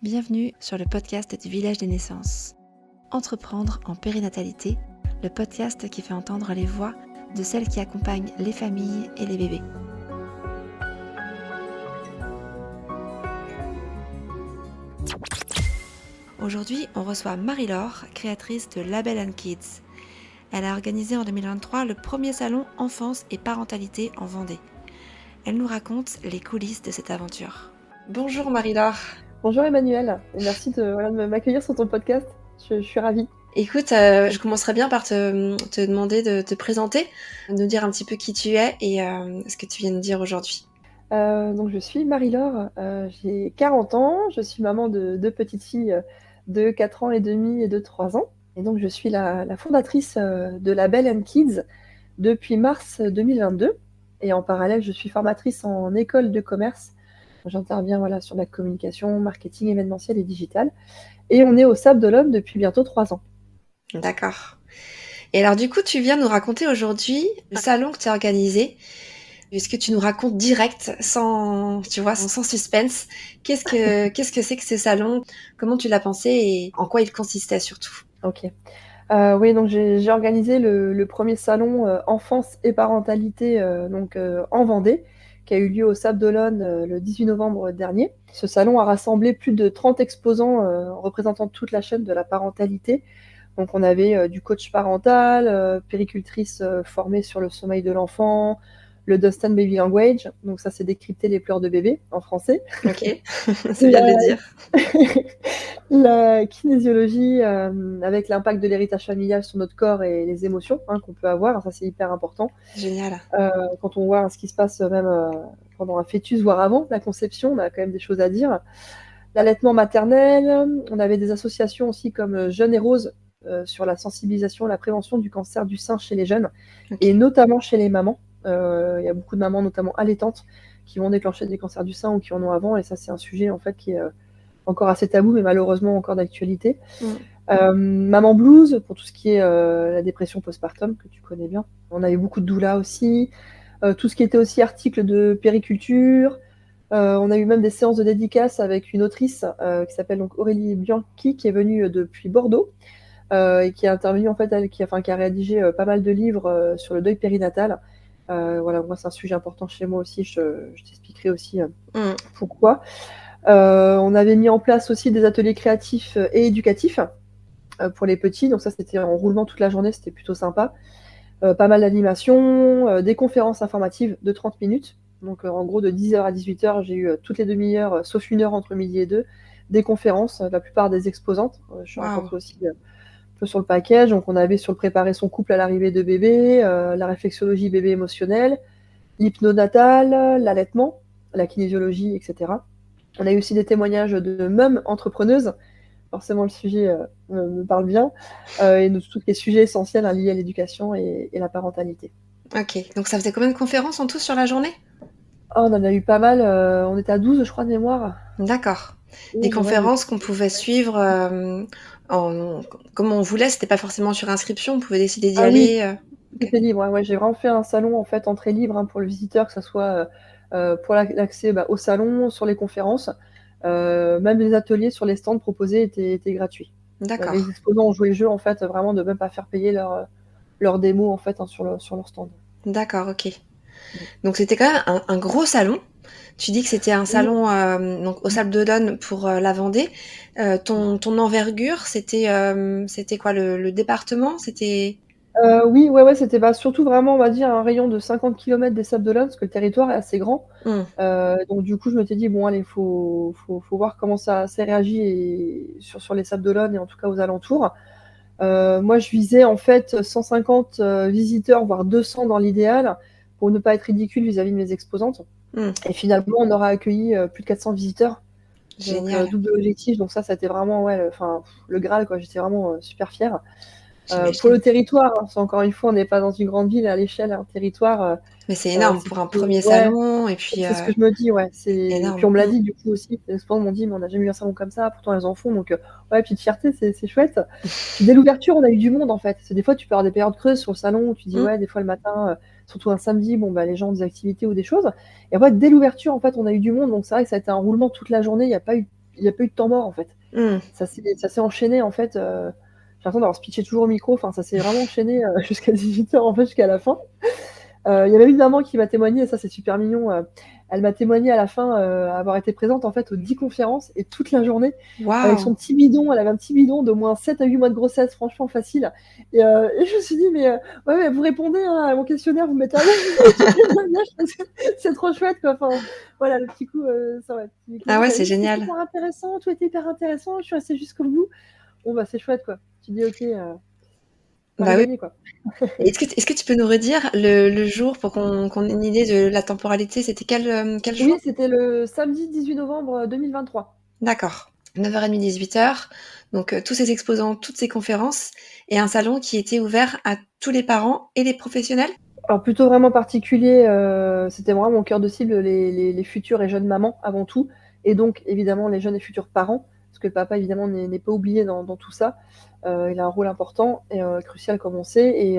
Bienvenue sur le podcast du Village des Naissances. Entreprendre en périnatalité, le podcast qui fait entendre les voix de celles qui accompagnent les familles et les bébés. Aujourd'hui, on reçoit Marie-Laure, créatrice de Label & Kids. Elle a organisé en 2023 le premier salon enfance et parentalité en Vendée. Elle nous raconte les coulisses de cette aventure. Bonjour Marie-Laure. Bonjour Emmanuel, et merci de m'accueillir sur ton podcast, je suis ravie. Écoute, je commencerai bien par te demander de te présenter, de nous dire un petit peu qui tu es et ce que tu viens de dire aujourd'hui. Donc je suis Marie-Laure, j'ai 40 ans, je suis maman de 2 petites filles de 4 ans et demi et de 3 ans. Et donc je suis la fondatrice de Label & Kids depuis mars 2022. Et en parallèle, je suis formatrice en école de commerce. J'interviens sur la communication, marketing événementiel et digital. Et on est au Sable d'Olonne depuis bientôt 3 ans. D'accord. Et alors du coup, tu viens nous raconter aujourd'hui le salon que tu as organisé. Est-ce que tu nous racontes direct, sans suspense, qu'est-ce que c'est que ce salon, comment tu l'as pensé et en quoi il consistait surtout? Ok. Oui, donc j'ai organisé le premier salon enfance et parentalité en Vendée, qui a eu lieu au Sable d'Olonne le 18 novembre dernier. Ce salon a rassemblé plus de 30 exposants représentant toute la chaîne de la parentalité. Donc on avait du coach parental, péricultrice formée sur le sommeil de l'enfant, le Dunstan Baby Language, donc ça c'est décrypter les pleurs de bébé en français. Ok, c'est bien de le dire. La kinésiologie avec l'impact de l'héritage familial sur notre corps et les émotions qu'on peut avoir, ça c'est hyper important. Génial. Quand on voit ce qui se passe même pendant un fœtus, voire avant la conception, on a quand même des choses à dire. L'allaitement maternel, on avait des associations aussi comme Jeunes et Roses sur la sensibilisation, la prévention du cancer du sein chez les jeunes, et notamment chez les mamans. Il y a beaucoup de mamans, notamment allaitantes, qui vont déclencher des cancers du sein ou qui en ont avant, et ça c'est un sujet en fait qui est encore assez tabou, mais malheureusement encore d'actualité. Maman Blues, pour tout ce qui est la dépression postpartum, que tu connais bien. On avait beaucoup de doula aussi. Tout ce qui était aussi articles de périculture. On a eu même des séances de dédicaces avec une autrice qui s'appelle donc Aurélie Bianchi, qui est venue depuis Bordeaux et qui est intervenue en fait, qui a rédigé pas mal de livres sur le deuil périnatal. Moi c'est un sujet important chez moi aussi, je t'expliquerai aussi pourquoi. On avait mis en place aussi des ateliers créatifs et éducatifs pour les petits, donc ça c'était en roulement toute la journée, c'était plutôt sympa. Pas mal d'animations, des conférences informatives de 30 minutes. Donc en gros de 10h à 18h, j'ai eu toutes les demi-heures, sauf une heure entre midi et 2, des conférences, la plupart des exposantes. Je suis rencontrée aussi un peu sur le package. Donc on avait sur le préparer son couple à l'arrivée de bébé, la réflexologie bébé émotionnelle, l'hypnonatal, l'allaitement, la kinésiologie, etc. On a eu aussi des témoignages de mômes entrepreneuses. Forcément, le sujet me parle bien, et de tous les sujets essentiels liés à l'éducation et la parentalité. Ok, donc ça faisait combien de conférences en tout sur la journée? On en a eu pas mal, on était à 12, je crois, de mémoire. D'accord. Des conférences qu'on pouvait suivre comme on voulait, c'était pas forcément sur inscription, on pouvait décider d'y aller. Oui, c'était libre. Ouais, j'ai vraiment fait un salon en fait entrée libre pour le visiteur, que ce soit pour l'accès au salon, sur les conférences, même les ateliers sur les stands proposés étaient gratuits. D'accord. Les exposants ont joué le jeu en fait, vraiment de même pas faire payer leur démo en fait sur leur stand. D'accord, ok. Donc c'était quand même un gros salon. Tu dis que c'était un salon donc au Sable d'Olonne pour la Vendée. Ton envergure, c'était quoi le département? C'était Oui, c'était surtout vraiment, on va dire, un rayon de 50 km des Sables d'Olonne, parce que le territoire est assez grand. Donc du coup, je m'étais dit, bon allez, faut voir comment ça s'est réagi sur les Sables d'Olonne et en tout cas aux alentours. Moi, je visais en fait 150 visiteurs, voire 200 dans l'idéal, pour ne pas être ridicule vis-à-vis de mes exposantes. Et finalement, on aura accueilli plus de 400 visiteurs. génial. Donc double objectif, donc ça a été vraiment le Graal, quoi. J'étais vraiment super fière. Pour le territoire, encore une fois, on n'est pas dans une grande ville à l'échelle, un territoire. Mais c'est énorme pour un premier salon, et puis C'est ce que je me dis, ouais. énorme. Puis on me l'a dit du coup aussi, les exposants m'ont dit, mais on n'a jamais eu un salon comme ça, pourtant elles en font, donc petite fierté, c'est chouette. Puis dès l'ouverture, on a eu du monde en fait. Parce que des fois, tu peux avoir des périodes creuses sur le salon où tu dis, des fois le matin, surtout un samedi, les gens ont des activités ou des choses. Et en fait, dès l'ouverture, en fait, on a eu du monde, donc c'est vrai que ça a été un roulement toute la journée, il n'y a pas eu il y a pas eu de temps mort, en fait. Mmh. Ça s'est enchaîné, en fait, j'ai l'impression d'avoir speeché toujours au micro, enfin, ça s'est vraiment enchaîné, jusqu'à 18h, en fait, jusqu'à la fin. Il y a même une maman qui m'a témoigné, et ça c'est super mignon, elle m'a témoigné à la fin, avoir été présente en fait aux 10 conférences et toute la journée avec Waouh! son petit bidon. Elle avait un petit bidon d'au moins 7 à 8 mois de grossesse, franchement facile. Et je me suis dit: «Mais, ouais, mais vous répondez, hein, à mon questionnaire, vous mettez un témoignage parce que c'est trop chouette, quoi». Enfin, voilà, le petit coup, ça ouais, petit clin Ah d'œil. ouais, Elle c'est dit: «C'était génial. super intéressant, tout était hyper intéressant, je suis restée jusqu'au bout». Bon, bah, c'est chouette, quoi. Tu dis: «OK, pari Bah oui. gagné, quoi». Est-ce que tu peux nous redire le jour pour qu'on ait une idée de la temporalité? C'était quel Oui, jour? c'était le samedi 18 novembre 2023. D'accord. 9h30, 18h. Donc, tous ces exposants, toutes ces conférences et un salon qui était ouvert à tous les parents et les professionnels? Alors plutôt vraiment particulier, c'était vraiment mon cœur de cible, les futures et jeunes mamans avant tout, et donc évidemment les jeunes et futurs parents, parce que le papa évidemment n'est pas oublié dans tout ça. Il a un rôle important et crucial comme on sait,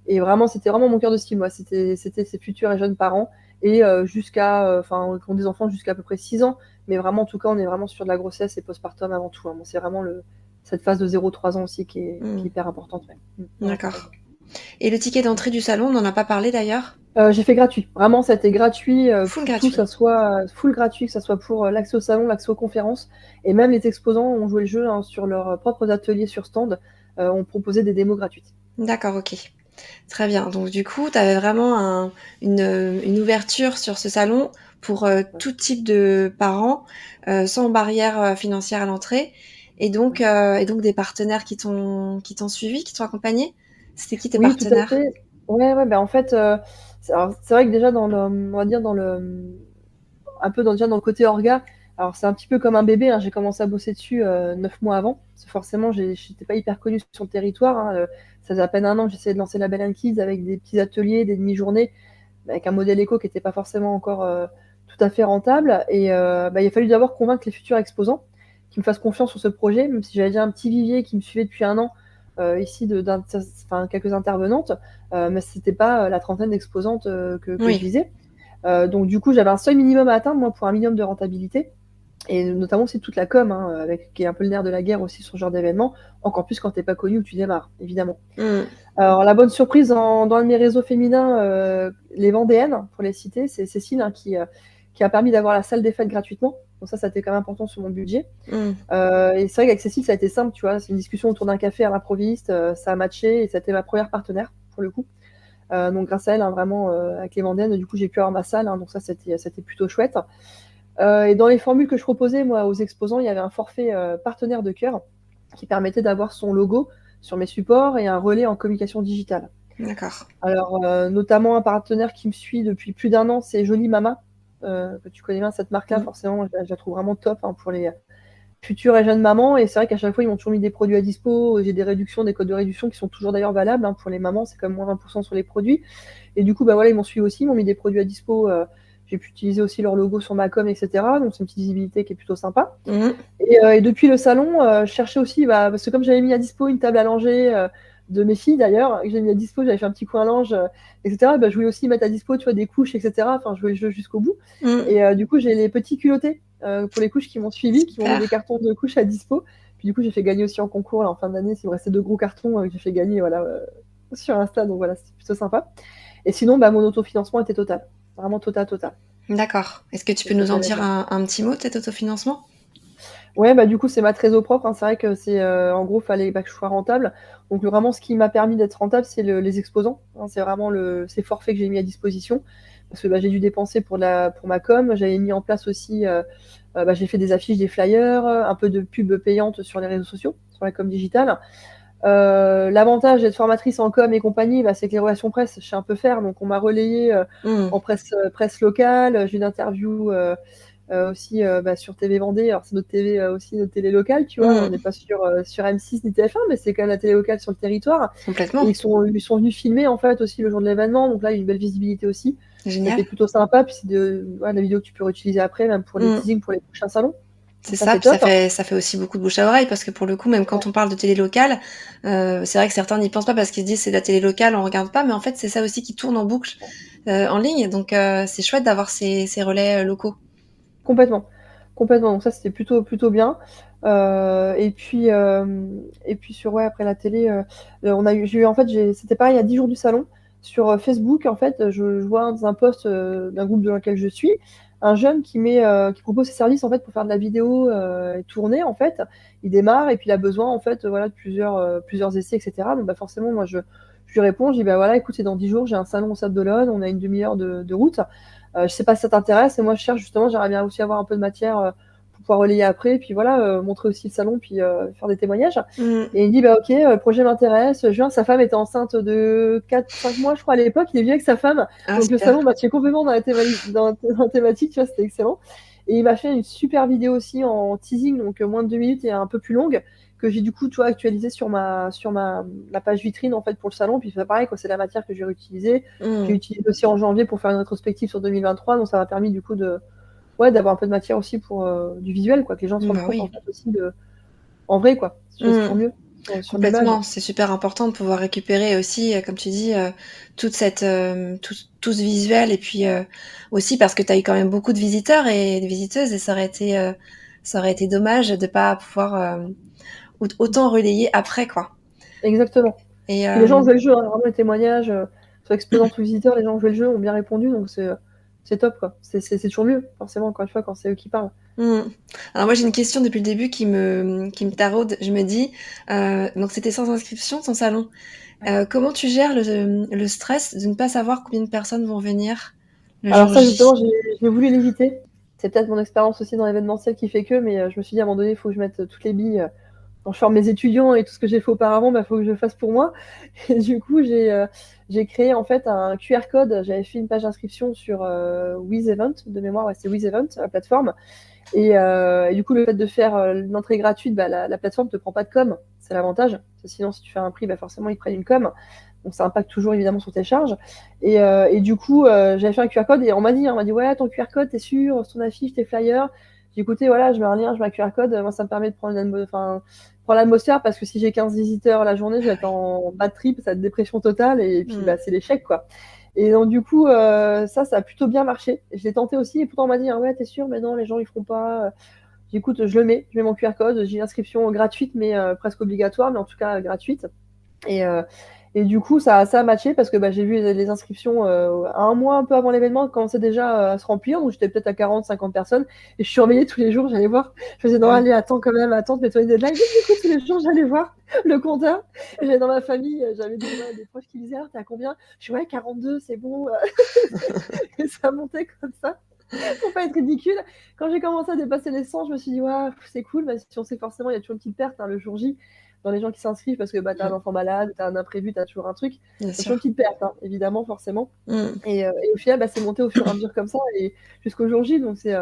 et vraiment c'était vraiment mon cœur de cible, moi. C'était ces futurs et jeunes parents, et jusqu'à, enfin, qui ont des enfants jusqu'à à peu près 6 ans, mais vraiment en tout cas on est vraiment sur de la grossesse et postpartum avant tout, hein. Moi c'est vraiment cette phase de 0-3 ans aussi qui est Mmh. hyper importante, ouais. Non, D'accord. complètement. Et le ticket d'entrée du salon, on n'en a pas parlé d'ailleurs? J'ai fait gratuit. Vraiment, ça a été gratuit, Full pour tout, gratuit. ça soit full gratuit, que ça soit pour, l'accès au salon, l'accès aux conférences, et même les exposants ont joué le jeu, hein, sur leurs propres ateliers sur stand, ont proposé des démos gratuites. D'accord, OK. Très bien. Donc du coup, tu avais vraiment une ouverture sur ce salon pour, Ouais, tout type de parents, sans barrière, financière à l'entrée ouais. et donc des partenaires qui t'ont suivi, qui t'ont accompagné? C'était qui tes Oui, tout à partenaires? fait. Ouais, ouais, bah, en fait, c'est vrai que déjà dans le, on va dire dans le, un peu déjà dans le côté orga, alors c'est un petit peu comme un bébé, hein. J'ai commencé à bosser dessus, 9 mois avant, parce que forcément j'étais pas hyper connue sur le territoire, hein, ça faisait à peine 1 an que j'essayais de lancer Label and Kids avec des petits ateliers, des demi-journées, avec un modèle éco qui était pas forcément encore, tout à fait rentable, et bah, il a fallu d'abord convaincre les futurs exposants qui me fassent confiance sur ce projet, même si j'avais déjà un petit vivier qui me suivait depuis 1 an, ici enfin quelques intervenantes, mais c'était pas, la trentaine d'exposantes, que je Oui. visais. Donc du coup, j'avais un seuil minimum à atteindre, moi, pour un minimum de rentabilité, et notamment aussi toute la com, hein, avec qui est un peu le nerf de la guerre aussi sur ce genre d'événement, encore plus quand tu es pas connu ou tu démarres, évidemment. Mmh. Alors la bonne surprise dans un de mes réseaux féminins, les Vendéennes, pour les citer, c'est Cécile, hein, qui a permis d'avoir la salle des fêtes gratuitement. Donc ça a été quand même important sur mon budget. Mmh. Et c'est vrai qu'avec Cécile, ça a été simple, tu vois? C'est une discussion autour d'un café à l'improviste, ça a matché, et ça a été ma première partenaire, pour le coup. Donc grâce à elle, hein, vraiment, avec les Vendéennes, du coup, j'ai pu avoir ma salle, hein, donc ça, c'était plutôt chouette. Et dans les formules que je proposais, moi, aux exposants, il y avait un forfait, partenaire de cœur qui permettait d'avoir son logo sur mes supports et un relais en communication digitale. D'accord. Alors, notamment un partenaire qui me suit depuis plus d'1 an, c'est Jolie Mama, que tu connais bien cette marque-là, Mmh. forcément, je la trouve vraiment top, hein, pour les futures et jeunes mamans, et c'est vrai qu'à chaque fois, ils m'ont toujours mis des produits à dispo. J'ai des réductions, des codes de réduction qui sont toujours d'ailleurs valables, hein, pour les mamans, c'est comme moins 20% sur les produits. Et du coup, bah voilà, ils m'ont suivi aussi, ils m'ont mis des produits à dispo. J'ai pu utiliser aussi leur logo sur ma com, etc. Donc c'est une petite visibilité qui est plutôt sympa. Mmh. Et depuis le salon, je cherchais aussi, bah, parce que comme j'avais mis à dispo une table à langer, de mes filles d'ailleurs, que j'ai mis à dispo, j'avais fait un petit coin linge, etc. Bah, je voulais aussi mettre à dispo, tu vois, des couches, etc. Enfin, je voulais le jeu jusqu'au bout. Mmh. Et du coup, j'ai les petits culottés, pour les couches qui m'ont suivi, qui m'ont mis Super. des cartons de couches à dispo. Puis du coup, j'ai fait gagner aussi en concours là, en fin d'année. Il me restait 2 gros cartons, que j'ai fait gagner, voilà, sur Insta. Donc voilà, c'était plutôt sympa. Et sinon, bah, mon autofinancement était total, vraiment total, total. D'accord. Est-ce que tu peux Donc ça, nous en j'avais dire un petit mot de cet autofinancement? Ouais, bah, du coup, c'est ma trésor propre, hein. C'est vrai que c'est, en gros, fallait, bah, que je sois rentable. Donc vraiment, ce qui m'a permis d'être rentable, c'est les exposants, hein. C'est vraiment ces forfaits que j'ai mis à disposition, parce que, bah, j'ai dû dépenser pour ma com. J'avais mis en place aussi, bah, j'ai fait des affiches, des flyers, un peu de pub payante sur les réseaux sociaux, sur la com digitale. L'avantage d'être formatrice en com et compagnie, bah, c'est que les relations presse, je sais un peu faire. Donc on m'a relayée, Mmh. en presse locale. J'ai une interview, aussi, bah, sur TV Vendée. Alors c'est notre TV, aussi notre télé locale, tu vois? On n'est Mmh. pas sur M6 ni TF1, mais c'est quand même la télé locale sur le territoire. Et Complètement. ils sont venus filmer, en fait, aussi le jour de l'événement. Donc là, il y a une belle visibilité aussi. C'était Génial. plutôt sympa. Puis c'est la vidéo que tu peux réutiliser après, même pour les Mmh. teasings pour les prochains salons. C'est Donc ça, ça, c'est puis top. ça fait aussi beaucoup de bouche à oreille parce que pour le coup, même Ouais, quand on parle de télé locale, c'est vrai que certains n'y pensent pas parce qu'ils se disent: «C'est de la télé locale, on regarde pas», mais en fait, c'est ça aussi qui tourne en boucle, en ligne donc c'est chouette d'avoir ces relais, locaux. complètement. Complètement, donc ça c'était plutôt bien. Et puis sur ouais, après la télé, j'ai eu en fait, c'était pareil, il y a 10 jours du salon. Sur Facebook, en fait, je vois dans un post d'un groupe dans lequel je suis, un jeune qui propose ses services en fait pour faire de la vidéo et tourner en fait. Il démarre et puis il a besoin en fait voilà, de plusieurs essais, etc. Donc bah, forcément, moi je lui réponds, je dis bah voilà, écoute, c'est dans 10 jours, j'ai un salon au Sable d'Olonne, on a une demi-heure de route. Je sais pas si ça t'intéresse, et moi je cherche justement, j'aimerais bien aussi avoir un peu de matière pour pouvoir relayer après, et puis voilà, montrer aussi le salon, puis faire des témoignages. Mm. Et il me dit, bah ok, le projet m'intéresse. Juin, sa femme était enceinte de 4-5 mois, je crois, à l'époque. Il est venu avec sa femme. Ah, Donc le super. salon matchait complètement dans la thématique, tu vois, c'était excellent. Et il m'a fait une super vidéo aussi en teasing, donc moins de 2 minutes et un peu plus longue, que j'ai du coup, tu vois, actualisé la page vitrine en fait pour le salon. Puis c'est pareil, quoi, c'est la matière que j'ai réutilisée. J'ai Mm. utilisé aussi en janvier pour faire une rétrospective sur 2023, donc ça m'a permis du coup ouais, d'avoir un peu de matière aussi pour du visuel, quoi, que les gens se rendent Bah compte en oui. fait aussi en vrai, quoi. C'est toujours Mm. mieux sur l'image. Complètement, c'est super important de pouvoir récupérer aussi, comme tu dis, toute tout ce visuel et puis aussi parce que tu as eu quand même beaucoup de visiteurs et de visiteuses et ça aurait été dommage de pas pouvoir autant relayer après quoi. Exactement. Et Puis les gens ont joué le jeu, hein, vraiment les témoignages, soit exposants ou visiteurs, les gens ont joué le jeu, ont bien répondu, donc c'est top, quoi. C'est toujours mieux, forcément, encore une fois, quand c'est eux qui parlent. Alors moi j'ai une question depuis le début qui me taraude. Je me dis, donc c'était sans inscription ton salon. Ouais. Comment tu gères le stress de ne pas savoir combien de personnes vont venir le Alors jour ça, justement, J? j'ai voulu l'éviter. C'est peut-être mon expérience aussi dans l'événementiel qui fait que, mais je me suis dit à un moment donné, il faut que je mette toutes les billes. Quand je forme mes étudiants et tout ce que j'ai fait auparavant, il faut que je le fasse pour moi. Et du coup, j'ai créé en fait un QR code. J'avais fait une page d'inscription sur WizEvent, de mémoire, ouais, c'est WizEvent, la plateforme. Et du coup, le fait de faire l'entrée gratuite, bah, la plateforme ne te prend pas de com. C'est l'avantage. Parce que sinon, si tu fais un prix, bah, forcément, ils prennent une com. Donc, ça impacte toujours évidemment sur tes charges. Et du coup, j'avais fait un QR code et on m'a dit, ouais, ton QR code, t'es sûr, sur ton affiche, tes flyers. J'ai écouté, voilà, je mets un lien, je mets un QR code. Moi, ça me permet de prendre l'atmosphère parce que si j'ai 15 visiteurs la journée, je vais être en bad trip, ça va être dépression totale et puis Mm. bah, c'est l'échec, quoi. Et donc, du coup, ça a plutôt bien marché. Je l'ai tenté aussi, et pourtant, on m'a dit, ah ouais, t'es sûr, mais non, les gens, ils feront pas. J'écoute, je mets mon QR code, j'ai une inscription gratuite, mais presque obligatoire, mais en tout cas gratuite. Et, euh, et du coup, ça a matché parce que bah, j'ai vu les inscriptions un mois un peu avant l'événement commençaient déjà à se remplir. Donc j'étais peut-être à 40, 50 personnes. Et je surveillais tous les jours, j'allais voir. Je faisais, non, Ah oui. allez, attends quand même, attends, mets-toi une deadline. Et du coup, tous les jours, j'allais voir le compteur. Et j'avais dans ma famille, j'avais des proches qui disaient, ah, t'es à combien? Je suis, ouais, 42, c'est bon. Et ça montait comme ça pour pas être ridicule. Quand j'ai commencé à dépasser les 100, je me suis dit, ouais, c'est cool, mais si on sait forcément, il y a toujours une petite perte le jour J dans les gens qui s'inscrivent parce que bah, t'as un Mm. enfant malade, t'as un imprévu, t'as toujours un truc. Il Bien y a toujours une sûr. petite perte, hein, évidemment, forcément. Mm. Et au final, bah, c'est monté au fur et à mesure comme ça et jusqu'au jour J. Donc, c'est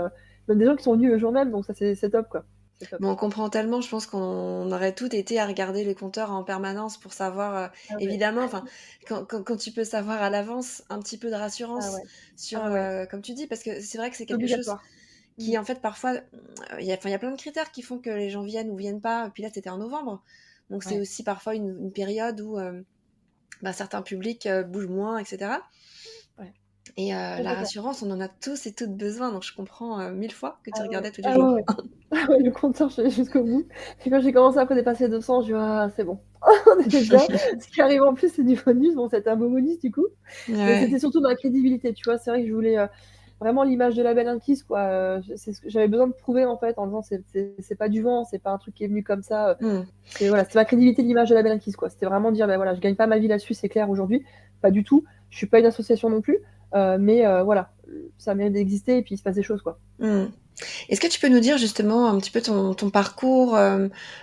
même des gens qui sont venus le jour même. Donc, ça, c'est top, quoi. C'est top. Mais on comprend tellement, je pense qu'on aurait toutes été à regarder les compteurs en permanence pour savoir, Ah ouais. évidemment, enfin, quand tu peux savoir à l'avance un petit peu de Ah rassurance ouais. sur, Ah ouais. comme tu dis, parce que c'est vrai que c'est C'est quelque chose obligatoire. Mm. qui, en fait, parfois, il y a plein de critères qui font que les gens viennent ou viennent pas. Puis là, c'était en novembre, donc c'est Ouais. aussi parfois une période où bah, certains publics bougent moins, etc. Ouais. Et la Complètement. rassurance, on en a tous et toutes besoin, donc je comprends 1000 fois que tu Ah ouais. regardais tous les Ah ouais, jours. ouais. Ah ouais, le compteur, je suis allée jusqu'au bout. Et quand j'ai commencé après dépasser 200, je dis, ah, c'est bon. On était bien. Ce qui arrive en plus, c'est du bonus. Bon, c'était un beau bonus du coup. Mais Ouais. c'était surtout ma crédibilité, tu vois. C'est vrai que je voulais vraiment l'image de la belle Kiss, quoi. C'est ce que j'avais besoin de prouver en fait, en disant c'est pas du vent, c'est pas un truc qui est venu comme ça. Mm. C'est voilà, c'était ma crédibilité de l'image de la belle Kiss, quoi. C'était vraiment dire, ben voilà, je gagne pas ma vie là-dessus, c'est clair aujourd'hui. Pas du tout. Je suis pas une association non plus. Mais voilà, ça mérite d'exister et puis il se passe des choses, quoi. Mm. Est-ce que tu peux nous dire justement un petit peu ton parcours,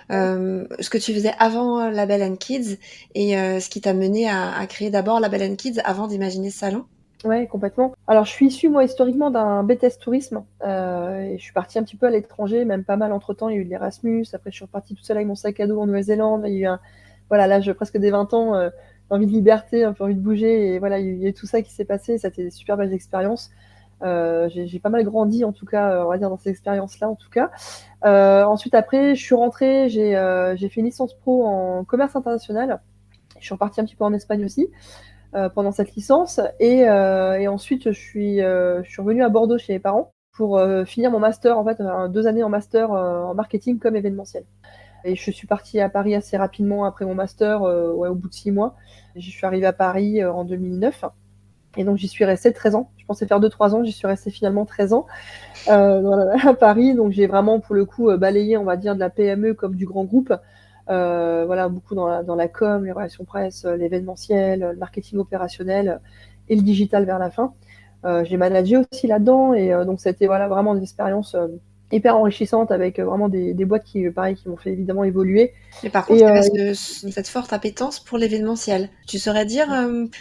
ce que tu faisais avant Label and Kids et ce qui t'a mené à créer d'abord Label and Kids avant d'imaginer ce salon? Ouais, complètement. Alors, je suis issue, moi, historiquement, d'un BTS tourisme. Et je suis partie un petit peu à l'étranger, même pas mal entre-temps. Il y a eu l'Erasmus. Après, je suis repartie toute seule avec mon sac à dos en Nouvelle-Zélande. Il y a eu voilà, l'âge presque des 20 ans, envie de liberté, un peu envie de bouger. Et voilà, il y a eu tout ça qui s'est passé. Ça a été des super belles expériences. J'ai pas mal grandi, en tout cas, on va dire, dans ces expériences-là, en tout cas. Ensuite, après, je suis rentrée. J'ai fait une licence pro en commerce international. Je suis repartie un petit peu en Espagne aussi pendant cette licence. Et ensuite, je suis revenue à Bordeaux chez mes parents. pour finir mon master, en fait, 2 années en master en marketing comme événementiel. Et je suis partie à Paris assez rapidement après mon master, ouais, au bout de 6 mois. Je suis arrivée à Paris en 2009. Et donc, j'y suis restée 13 ans. Je pensais faire 2-3 ans, j'y suis restée finalement 13 ans à Paris. Donc, j'ai vraiment, pour le coup, balayé, on va dire, de la PME comme du grand groupe. Voilà, beaucoup dans la com, les relations presse, l'événementiel, le marketing opérationnel et le digital vers la fin. J'ai managé aussi là-dedans et donc ça a été voilà, vraiment une expérience hyper enrichissante avec vraiment des boîtes qui, pareil, qui m'ont fait évidemment évoluer. Mais par contre, Et il y avait cette forte appétence pour l'événementiel. Tu saurais dire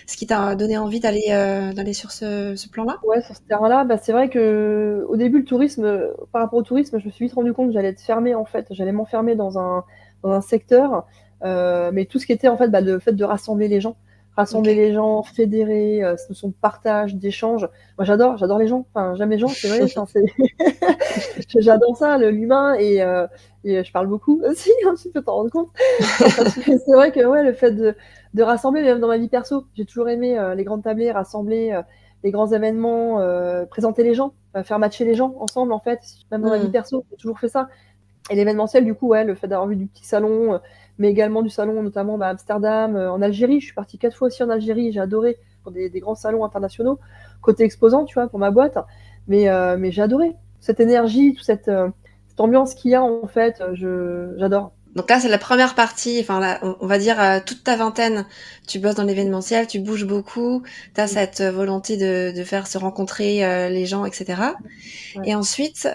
ce qui t'a donné envie d'aller sur ce plan-là? ouais, sur ce terrain-là, bah, c'est vrai que au début, le tourisme, par rapport au tourisme, je me suis vite rendu compte que j'allais être fermée en fait. J'allais m'enfermer dans un secteur, mais tout ce qui était en fait, bah, le fait de rassembler Ok. les gens, fédérer, cette notion de partage, d'échange. Moi, j'adore les gens. Enfin, j'aime les gens, c'est vrai. Enfin, c'est j'adore ça, l'humain, et je parle beaucoup aussi, hein, tu peux t'en rendre compte. C'est vrai que ouais, le fait de rassembler, même dans ma vie perso, j'ai toujours aimé les grandes tablées, rassembler les grands événements, présenter les gens, faire matcher les gens ensemble en fait. Même dans ma vie Hmm. perso, j'ai toujours fait ça. Et l'événementiel, du coup, ouais, le fait d'avoir vu du petit salon, mais également du salon, notamment à Amsterdam, en Algérie. Je suis partie 4 fois aussi en Algérie, j'ai adoré, pour des grands salons internationaux, côté exposant, tu vois, pour ma boîte. Mais j'ai adoré cette énergie, toute cette ambiance qu'il y a, en fait, j'adore. Donc là, c'est la première partie, enfin, on va dire toute ta vingtaine, tu bosses dans l'événementiel, tu bouges beaucoup, tu as cette volonté de faire se rencontrer les gens, etc. Ouais. Et ensuite,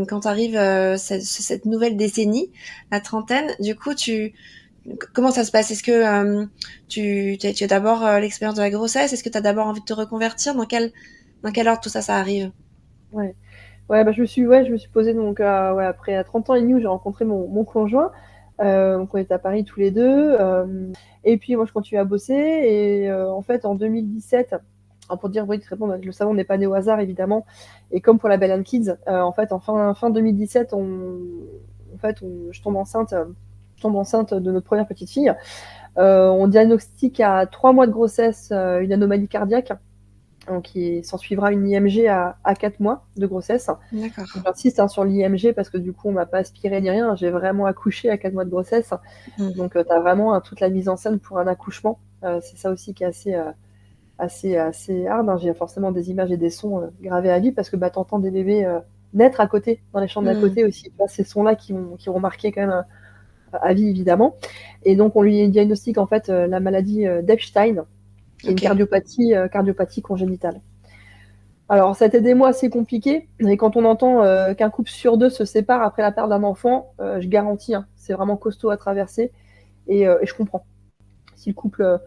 quand arrive cette nouvelle décennie, la trentaine, du coup, comment ça se passe? Est-ce que tu as d'abord l'expérience de la grossesse? Est-ce que tu as d'abord envie de te reconvertir? Dans quel ordre tout ça arrive? Ouais. Ouais, bah, je me suis posée donc ouais, après à 30 ans et demi où j'ai rencontré mon conjoint. Donc on était à Paris tous les deux. Et puis moi je continue à bosser et en fait en 2017, alors pour dire oui, très bon, le salon n'est pas né au hasard évidemment. Et comme pour la Belle and Kids, en fait en fin 2017, je tombe enceinte de notre première petite fille. On diagnostique à 3 mois de grossesse une anomalie cardiaque. Donc, il s'en suivra une IMG à 4 mois de grossesse. D'accord. J'insiste sur l'IMG parce que du coup, on m'a pas aspiré ni rien. J'ai vraiment accouché à 4 mois de grossesse. Mm. Donc, tu as vraiment toute la mise en scène pour un accouchement. C'est ça aussi qui est assez hard, hein. J'ai forcément des images et des sons gravés à vie parce que bah, tu entends des bébés naître à côté, dans les chambres d'à Mm. côté aussi. Tu vois, ces sons-là qui vont marquer quand même à vie, évidemment. Et donc, on lui diagnostique en fait la maladie d'Epstein, qui est une Ok. cardiopathie congénitale. Alors, ça a été des mois assez compliqués. Et quand on entend qu'un couple sur deux se sépare après la perte d'un enfant, je garantis, hein, c'est vraiment costaud à traverser. Et je comprends. Si le couple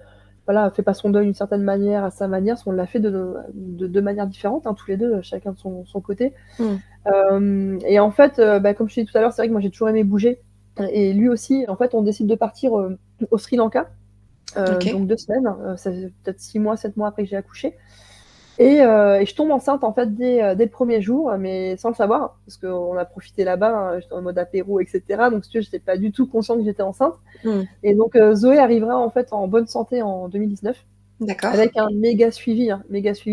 voilà, fait pas son deuil d'une certaine manière, à sa manière, on l'a fait de manière différente, hein, tous les deux, chacun de son côté. Mm. Et en fait, bah, comme je te disais tout à l'heure, c'est vrai que moi j'ai toujours aimé bouger. Et lui aussi, en fait, on décide de partir au Sri Lanka, Ok. donc 2 semaines. Ça fait peut-être 6 mois, 7 mois après que j'ai accouché. Et je tombe enceinte en fait dès le premier jour, mais sans le savoir, parce qu'on a profité là-bas, hein, j'étais en mode apéro, etc. Donc si tu veux, j'étais pas du tout consciente que j'étais enceinte. Mm. Et donc Zoé arrivera en fait en bonne santé en 2019, D'accord. avec un méga suivi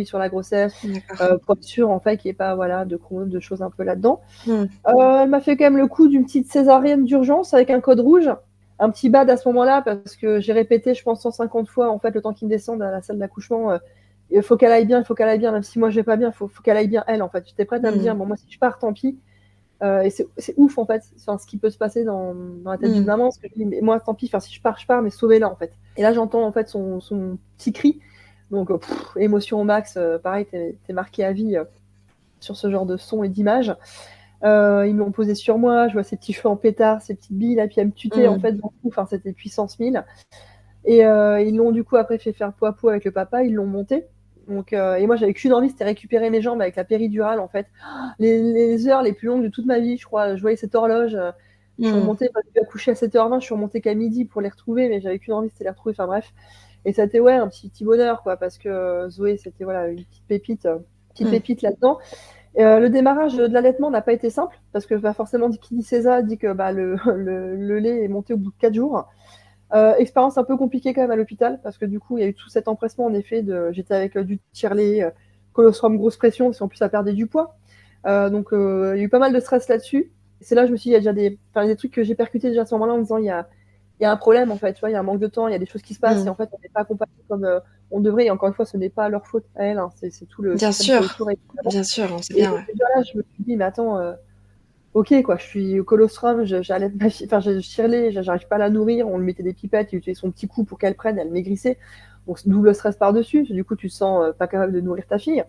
sur la grossesse, D'accord. pour être sûr en fait qu'il n'y ait pas voilà de chromosomes, de choses un peu là-dedans. Mm. Elle m'a fait quand même le coup d'une petite césarienne d'urgence avec un code rouge. Un petit bad à ce moment-là parce que j'ai répété, je pense 150 fois en fait le temps qu'il me descende à la salle d'accouchement. Il faut qu'elle aille bien, il faut qu'elle aille bien, même si moi je vais pas bien, faut qu'elle aille bien elle en fait. J'étais prête à me dire Mm. bon moi si je pars tant pis. Et c'est ouf en fait, enfin, ce qui peut se passer dans la tête d'une Mm. maman, parce que je dis mais moi tant pis, enfin si je pars, mais sauvez-la en fait. Et là j'entends en fait son petit cri, donc émotion au max, pareil t'es marqué à vie sur ce genre de son et d'image. Ils me l'ont posé sur moi, je vois ses petits cheveux en pétard, ses petites billes, là, puis elle me tutait en Mm. fait dans tout, enfin c'était puissance 1000. Et ils l'ont du coup après fait faire peau à peau avec le papa, ils l'ont monté. Donc, et moi j'avais qu'une envie, c'était récupérer mes jambes avec la péridurale en fait. Les heures les plus longues de toute ma vie, je crois. Je voyais cette horloge, je suis Mm. remontée, je suis accouchée à 7h20, je suis remontée qu'à midi pour les retrouver, mais j'avais qu'une envie, c'était les retrouver, enfin bref. Et ça a été ouais, un petit bonheur quoi, parce que Zoé c'était voilà, une petite Mm. pépite là-dedans. Le démarrage de l'allaitement n'a pas été simple, parce que bah, forcément, qui dit César dit que bah, le lait est monté au bout de 4 jours. Expérience un peu compliquée quand même à l'hôpital, parce que du coup, il y a eu tout cet empressement, en effet, j'étais avec du tire-lait, colostrum grosse pression, parce qu'en plus, ça perdait du poids. Donc, il y a eu pas mal de stress là-dessus. Et c'est là que je me suis dit, il y a déjà des trucs que j'ai percutés déjà à ce moment-là en me disant, il y a un problème en fait, tu vois, il y a un manque de temps, il y a des choses qui se passent et Mmh. en fait, on n'est pas accompagné comme on devrait. Et encore une fois, ce n'est pas leur faute à elles, hein, c'est tout le Bien système qui est sûr, autour, évidemment. bien sûr, on sait Et bien, donc, ouais. déjà là, je me suis dit, mais attends, ok, quoi, je suis au colostrum, j'allais ma fille, enfin, je Shirley, j'arrive pas à la nourrir, on lui mettait des pipettes, il utilisait son petit cou pour qu'elle prenne, elle maigrissait. Donc, double stress par-dessus, du coup, tu te sens pas capable de nourrir ta fille.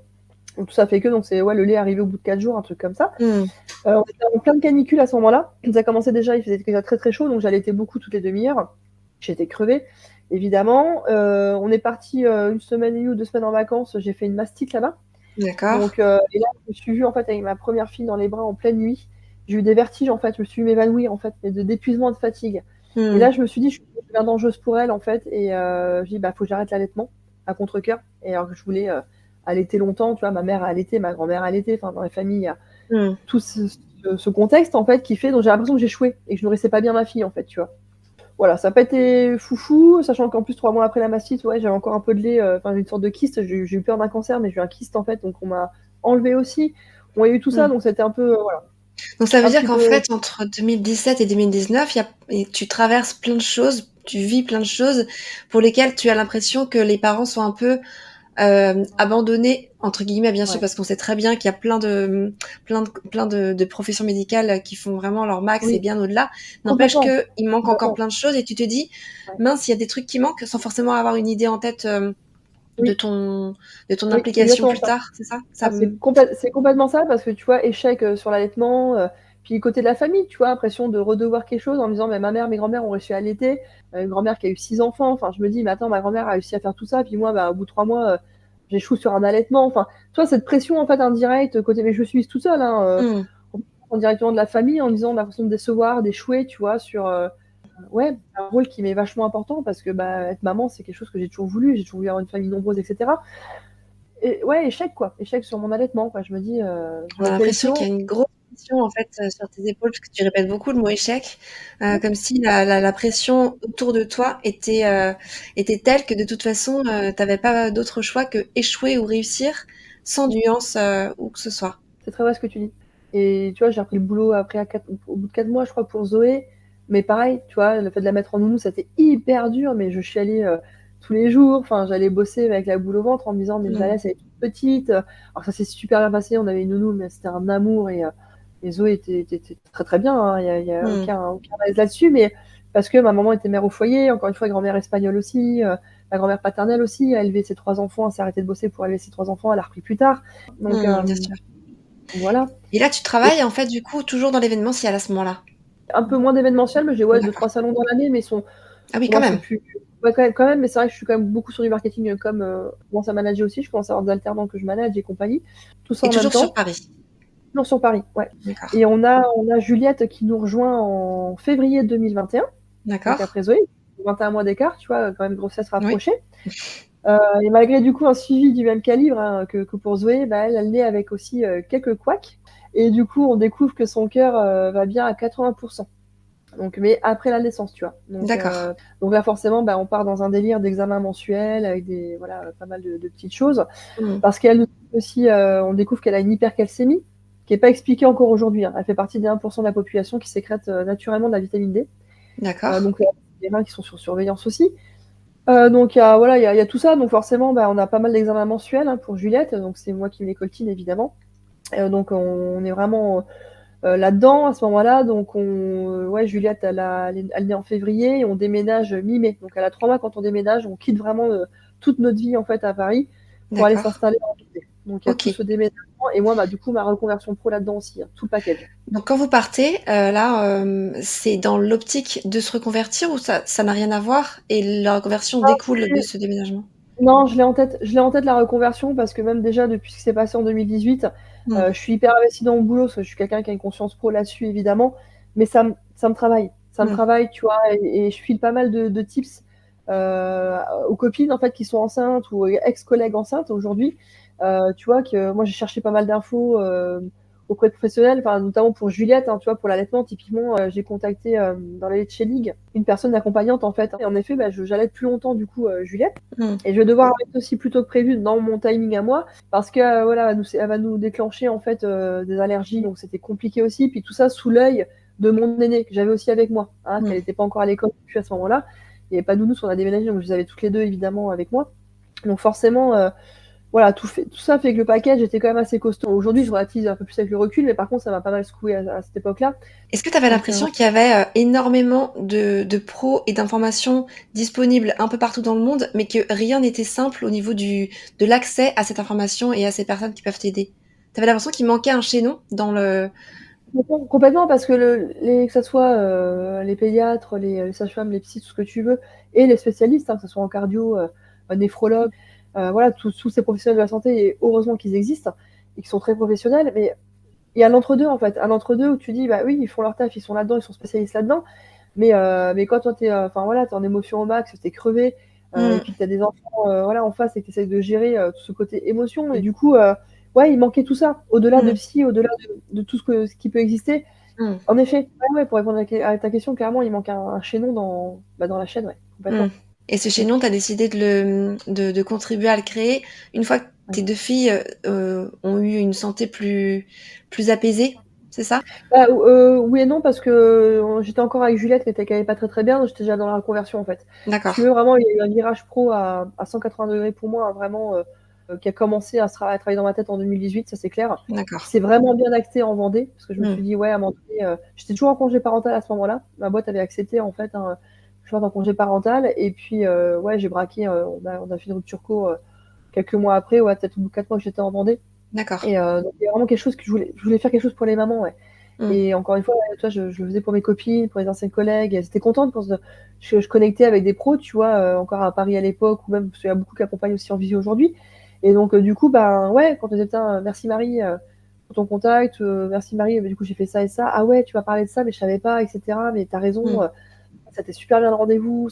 Donc, tout ça fait que, donc, c'est, ouais, le lait est arrivé au bout de 4 jours, un truc comme ça. Mmh. On était en pleine canicule à ce moment-là. Ça commençait déjà, il faisait déjà très très chaud, donc j'allaitais beaucoup toutes les demi-heures. J'étais crevée, évidemment. On est parti une semaine et demie ou 2 semaines en vacances. J'ai fait une mastite là-bas. D'accord. Donc, et là, je me suis vue en fait avec ma première fille dans les bras en pleine nuit. J'ai eu des vertiges en fait. Je me suis m'évanouir en fait, mais d'épuisement, de fatigue. Et Mmh. là, je me suis dit, je suis bien dangereuse pour elle en fait. Et je dis, bah, faut que j'arrête l'allaitement à contre-cœur. Et alors que je voulais allaiter longtemps, tu vois, ma mère a allaité, ma grand-mère a allaité. Enfin, dans la famille, il y a Mmh. tout ce contexte en fait qui fait donc j'ai l'impression que j'échouais et que je nourrissais pas bien ma fille en fait, tu vois. Voilà, ça n'a pas été foufou, sachant qu'en plus 3 mois après la mastite, ouais, j'avais encore un peu de lait, enfin une sorte de kyste, j'ai eu peur d'un cancer, mais j'ai eu un kyste en fait, donc on m'a enlevé aussi. On a eu tout ça, Mmh. donc c'était un peu, voilà, Donc ça veut un dire petit qu'en peu. fait, entre 2017 et 2019, tu traverses plein de choses, tu vis plein de choses pour lesquelles tu as l'impression que les parents sont un peu abandonnés, entre guillemets, bien sûr, Ouais. parce qu'on sait très bien qu'il y a plein de professions médicales qui font vraiment leur max et Oui, bien au-delà. N'empêche complètement, qu'il manque encore complètement. plein de choses et tu te dis, Ouais. mince, il y a des trucs qui manquent sans forcément avoir une idée en tête de Oui, ton, de ton oui, c'est implication exactement plus ça. tard, c'est ça? Ah, c'est complètement ça parce que tu vois, échec sur l'allaitement, puis côté de la famille, tu vois, impression de redevoir quelque chose en me disant, mais ma mère, mes grands-mères ont réussi à allaiter, une grand-mère qui a eu 6 enfants, enfin, je me dis, mais attends, ma grand-mère a réussi à faire tout ça, puis moi, bah, au bout de 3 mois, j'échoue sur un allaitement, enfin, tu vois, cette pression en fait indirecte, côté, mais je suis tout seul, hein, Mmh. directement de la famille en disant, l'impression de décevoir, d'échouer, tu vois, sur, ouais, un rôle qui m'est vachement important parce que bah, être maman, c'est quelque chose que j'ai toujours voulu avoir une famille nombreuse, etc. Et ouais, échec quoi, échec sur mon allaitement quoi. Je me dis, On a j'aurais pu aller plus l'impression loin. qu'il y a une grosse pression en fait sur tes épaules, parce que tu répètes beaucoup le mot échec, Ouais, comme si la pression autour de toi était telle que de toute façon, tu avais pas d'autre choix que échouer ou réussir sans nuance, où que ce soit. c'est très vrai ce que tu dis. Et tu vois, j'ai repris le boulot après au bout de 4 mois, je crois, pour Zoé. Mais pareil, tu vois, le fait de la mettre en nounou, c'était hyper dur, mais je suis allée tous les jours. Enfin, j'allais bosser avec la boule au ventre en me disant, mais je la Mmh. laisse, elle est toute petite. Alors ça s'est super bien passé, on avait une nounou, mais c'était un amour et Zoé était très très bien, hein. Il y a Mmh. aucun malaise là-dessus, mais parce que ma maman était mère au foyer, encore une fois, grand-mère espagnole aussi, ma grand-mère paternelle aussi, a élevé ses 3 enfants, elle s'est arrêtée de bosser pour élever ses 3 enfants, elle a repris plus tard. Donc, Mmh, bien sûr. voilà. Et là, tu Et travailles en fait du coup toujours dans l'événementiel à ce moment-là? un peu moins d'événementiel, mais j'ai ouais, deux D'accord. trois salons dans l'année, mais ils sont Ah oui, pour quand moi, c'est même. plus ouais, quand même, mais c'est vrai que je suis quand même beaucoup sur du marketing, comme, je commence à manager aussi, je commence à avoir des alternants que je manage et compagnie. Tout ça Et en même toujours sur temps. Paris? Toujours sur Paris, ouais. D'accord. Et on a Juliette qui nous rejoint en février 2021, donc D'accord. après Zoé, 21 mois d'écart, tu vois? Quand même grossesse Oui. rapprochée. Et malgré du coup un suivi du même calibre, hein, que pour Zoé, bah, elle naît avec aussi, quelques couacs et du coup, on découvre que son cœur, va bien à 80. Donc, mais après la naissance, tu vois. D'accord. Donc là, forcément, bah, on part dans un délire d'examen mensuel avec voilà, pas mal de petites choses. Mmh. Parce qu'elle nous aussi, on découvre qu'elle a une hypercalcémie, qui n'est pas expliquée encore aujourd'hui, hein. Elle fait partie des 1% de la population qui sécrète naturellement de la vitamine D. D'accord. Donc, les reins qui sont sur surveillance aussi. Donc, voilà, il y a tout ça. Donc, forcément, bah, on a pas mal d'examens mensuels, hein, pour Juliette. Donc, c'est moi qui me les coltine, évidemment. Donc, on est vraiment là-dedans à ce moment-là. Donc, ouais, Juliette, elle naît en février et on déménage mi-mai. Donc, elle a 3 mois quand on déménage. On quitte vraiment toute notre vie en fait à Paris pour aller D'accord. s'installer en ville. Donc, il y a tout OK. ce déménagement et moi, bah, du coup, ma reconversion pro là-dedans aussi, hein, tout le package. Donc quand vous partez, là, c'est dans l'optique de se reconvertir ou ça n'a rien à voir et la reconversion découle de ce déménagement? Non, je l'ai en tête la reconversion parce que même déjà depuis ce qui s'est passé en 2018, Mmh. je suis hyper investie dans mon boulot parce que je suis quelqu'un qui a une conscience pro là-dessus évidemment, mais ça me travaille. Ça me Mmh. travaille, tu vois? Et je file pas mal de tips, aux copines en fait qui sont enceintes ou ex-collègues enceintes aujourd'hui, tu vois? Que moi j'ai cherché pas mal d'infos, auprès de professionnels, enfin, notamment pour Juliette, hein, tu vois, pour l'allaitement, typiquement, j'ai contacté dans la Leche League une personne accompagnante en fait. Et en effet, j'allaite plus longtemps du coup Juliette. Mm. Et je vais devoir arrêter aussi plus tôt que prévu dans mon timing à moi, parce que voilà, elle va nous déclencher en fait des allergies, donc c'était compliqué aussi. Puis tout ça sous l'œil de mon aînée que j'avais aussi avec moi, hein, qu'elle Mm. n'était pas encore à l'école depuis à ce moment-là. Il n'y avait pas de nounou, on a déménagé, donc je les avais toutes les deux évidemment avec moi. Donc forcément, voilà, tout ça fait que le package était quand même assez costaud. Aujourd'hui, je relativise un peu plus avec le recul, mais par contre, ça m'a pas mal secoué à cette époque-là. Est-ce que tu avais Donc, l'impression qu'il y avait énormément de pros et d'informations disponibles un peu partout dans le monde, mais que rien n'était simple au niveau de l'accès à cette information et à ces personnes qui peuvent t'aider? Tu avais l'impression qu'il manquait un chaînon dans le... complètement, parce que que ça soit les pédiatres, les sages-femmes, les psys, tout ce que tu veux, et les spécialistes, hein, que ce soit en cardio, néphrologue, voilà, tous ces professionnels de la santé, et heureusement qu'ils existent et qu'ils sont très professionnels, mais il y a l'entre-deux en fait, un entre-deux où tu dis, bah oui, ils font leur taf, ils sont là-dedans, ils sont spécialistes là-dedans, mais quand toi, enfin voilà, t'es en émotion au max, t'es crevé, et Mm. puis que t'as des enfants voilà, en face et que t'essayes de gérer tout ce côté émotion, et du coup, ouais, il manquait tout ça, au-delà de Mm. psy, au-delà de tout ce qui peut exister. Mm. En effet, ouais, pour répondre à ta question, clairement, il manque un chaînon dans la chaîne, ouais, Mm. complètement. Et ce Mm. chaînon, tu as décidé de contribuer à le créer une fois que Ouais. tes deux filles ont eu une santé plus apaisée, c'est ça? Oui et non, parce que j'étais encore avec Juliette, qui allait pas très très bien, donc j'étais déjà dans la reconversion en fait. Si tu D'accord, veux, vraiment, il y a eu un virage pro à 180 degrés pour moi, hein, vraiment, qui a commencé à travailler dans ma tête en 2018, ça c'est clair. Qui d'accord. s'est vraiment bien acté en Vendée, parce que je me Mm. suis dit, ouais, à un moment donné, j'étais toujours en congé parental à ce moment-là. Ma boîte avait accepté en fait je parte en congé parental, et puis ouais, j'ai braqué, on a fait une rupture co quelques mois après, ouais, peut-être au bout de 4 mois que j'étais en Vendée. D'accord. Et donc il y a vraiment quelque chose que je voulais faire quelque chose pour les mamans, ouais. Mm. Et encore une fois, ouais, tu vois, je le faisais pour mes copines, pour les anciennes collègues. Elles étaient contentes quand je connectais avec des pros, tu vois, encore à Paris à l'époque, ou même parce qu'il y a beaucoup qui accompagnent aussi en visio aujourd'hui. Et donc, du coup, ben ouais, quand on disait, putain, merci Marie pour ton contact, merci Marie, du coup, j'ai fait ça et ça. Ah ouais, tu m'as parlé de ça, mais je savais pas, etc. Mais t'as raison, Mm. ça t'est super bien le rendez-vous.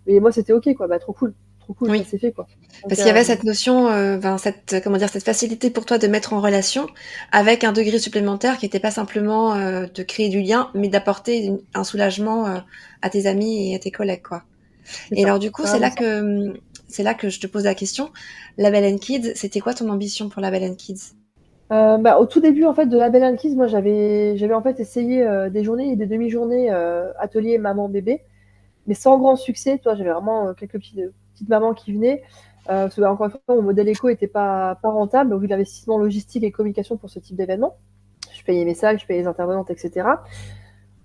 Mais moi, c'était ok, quoi. Bah, trop cool, ça Oui. s'est fait, quoi. Donc, Parce qu'il y avait cette notion, ben, comment dire, cette facilité pour toi de mettre en relation avec un degré supplémentaire qui n'était pas simplement de créer du lien, mais d'apporter un soulagement à tes amis et à tes collègues, quoi. c'est Et ça, alors du coup, c'est vraiment ça. c'est là que je te pose la question. Label Kids, c'était quoi ton ambition pour Label Kids? Au tout début en fait de Label and Kids, moi j'avais en fait essayé des journées et des demi-journées atelier maman-bébé, mais sans grand succès. Toi, j'avais vraiment quelques petites mamans qui venaient. Parce que, encore une fois, mon modèle éco était pas rentable au vu de l'investissement logistique et communication pour ce type d'événement. Je payais mes salles, je payais les intervenantes, etc.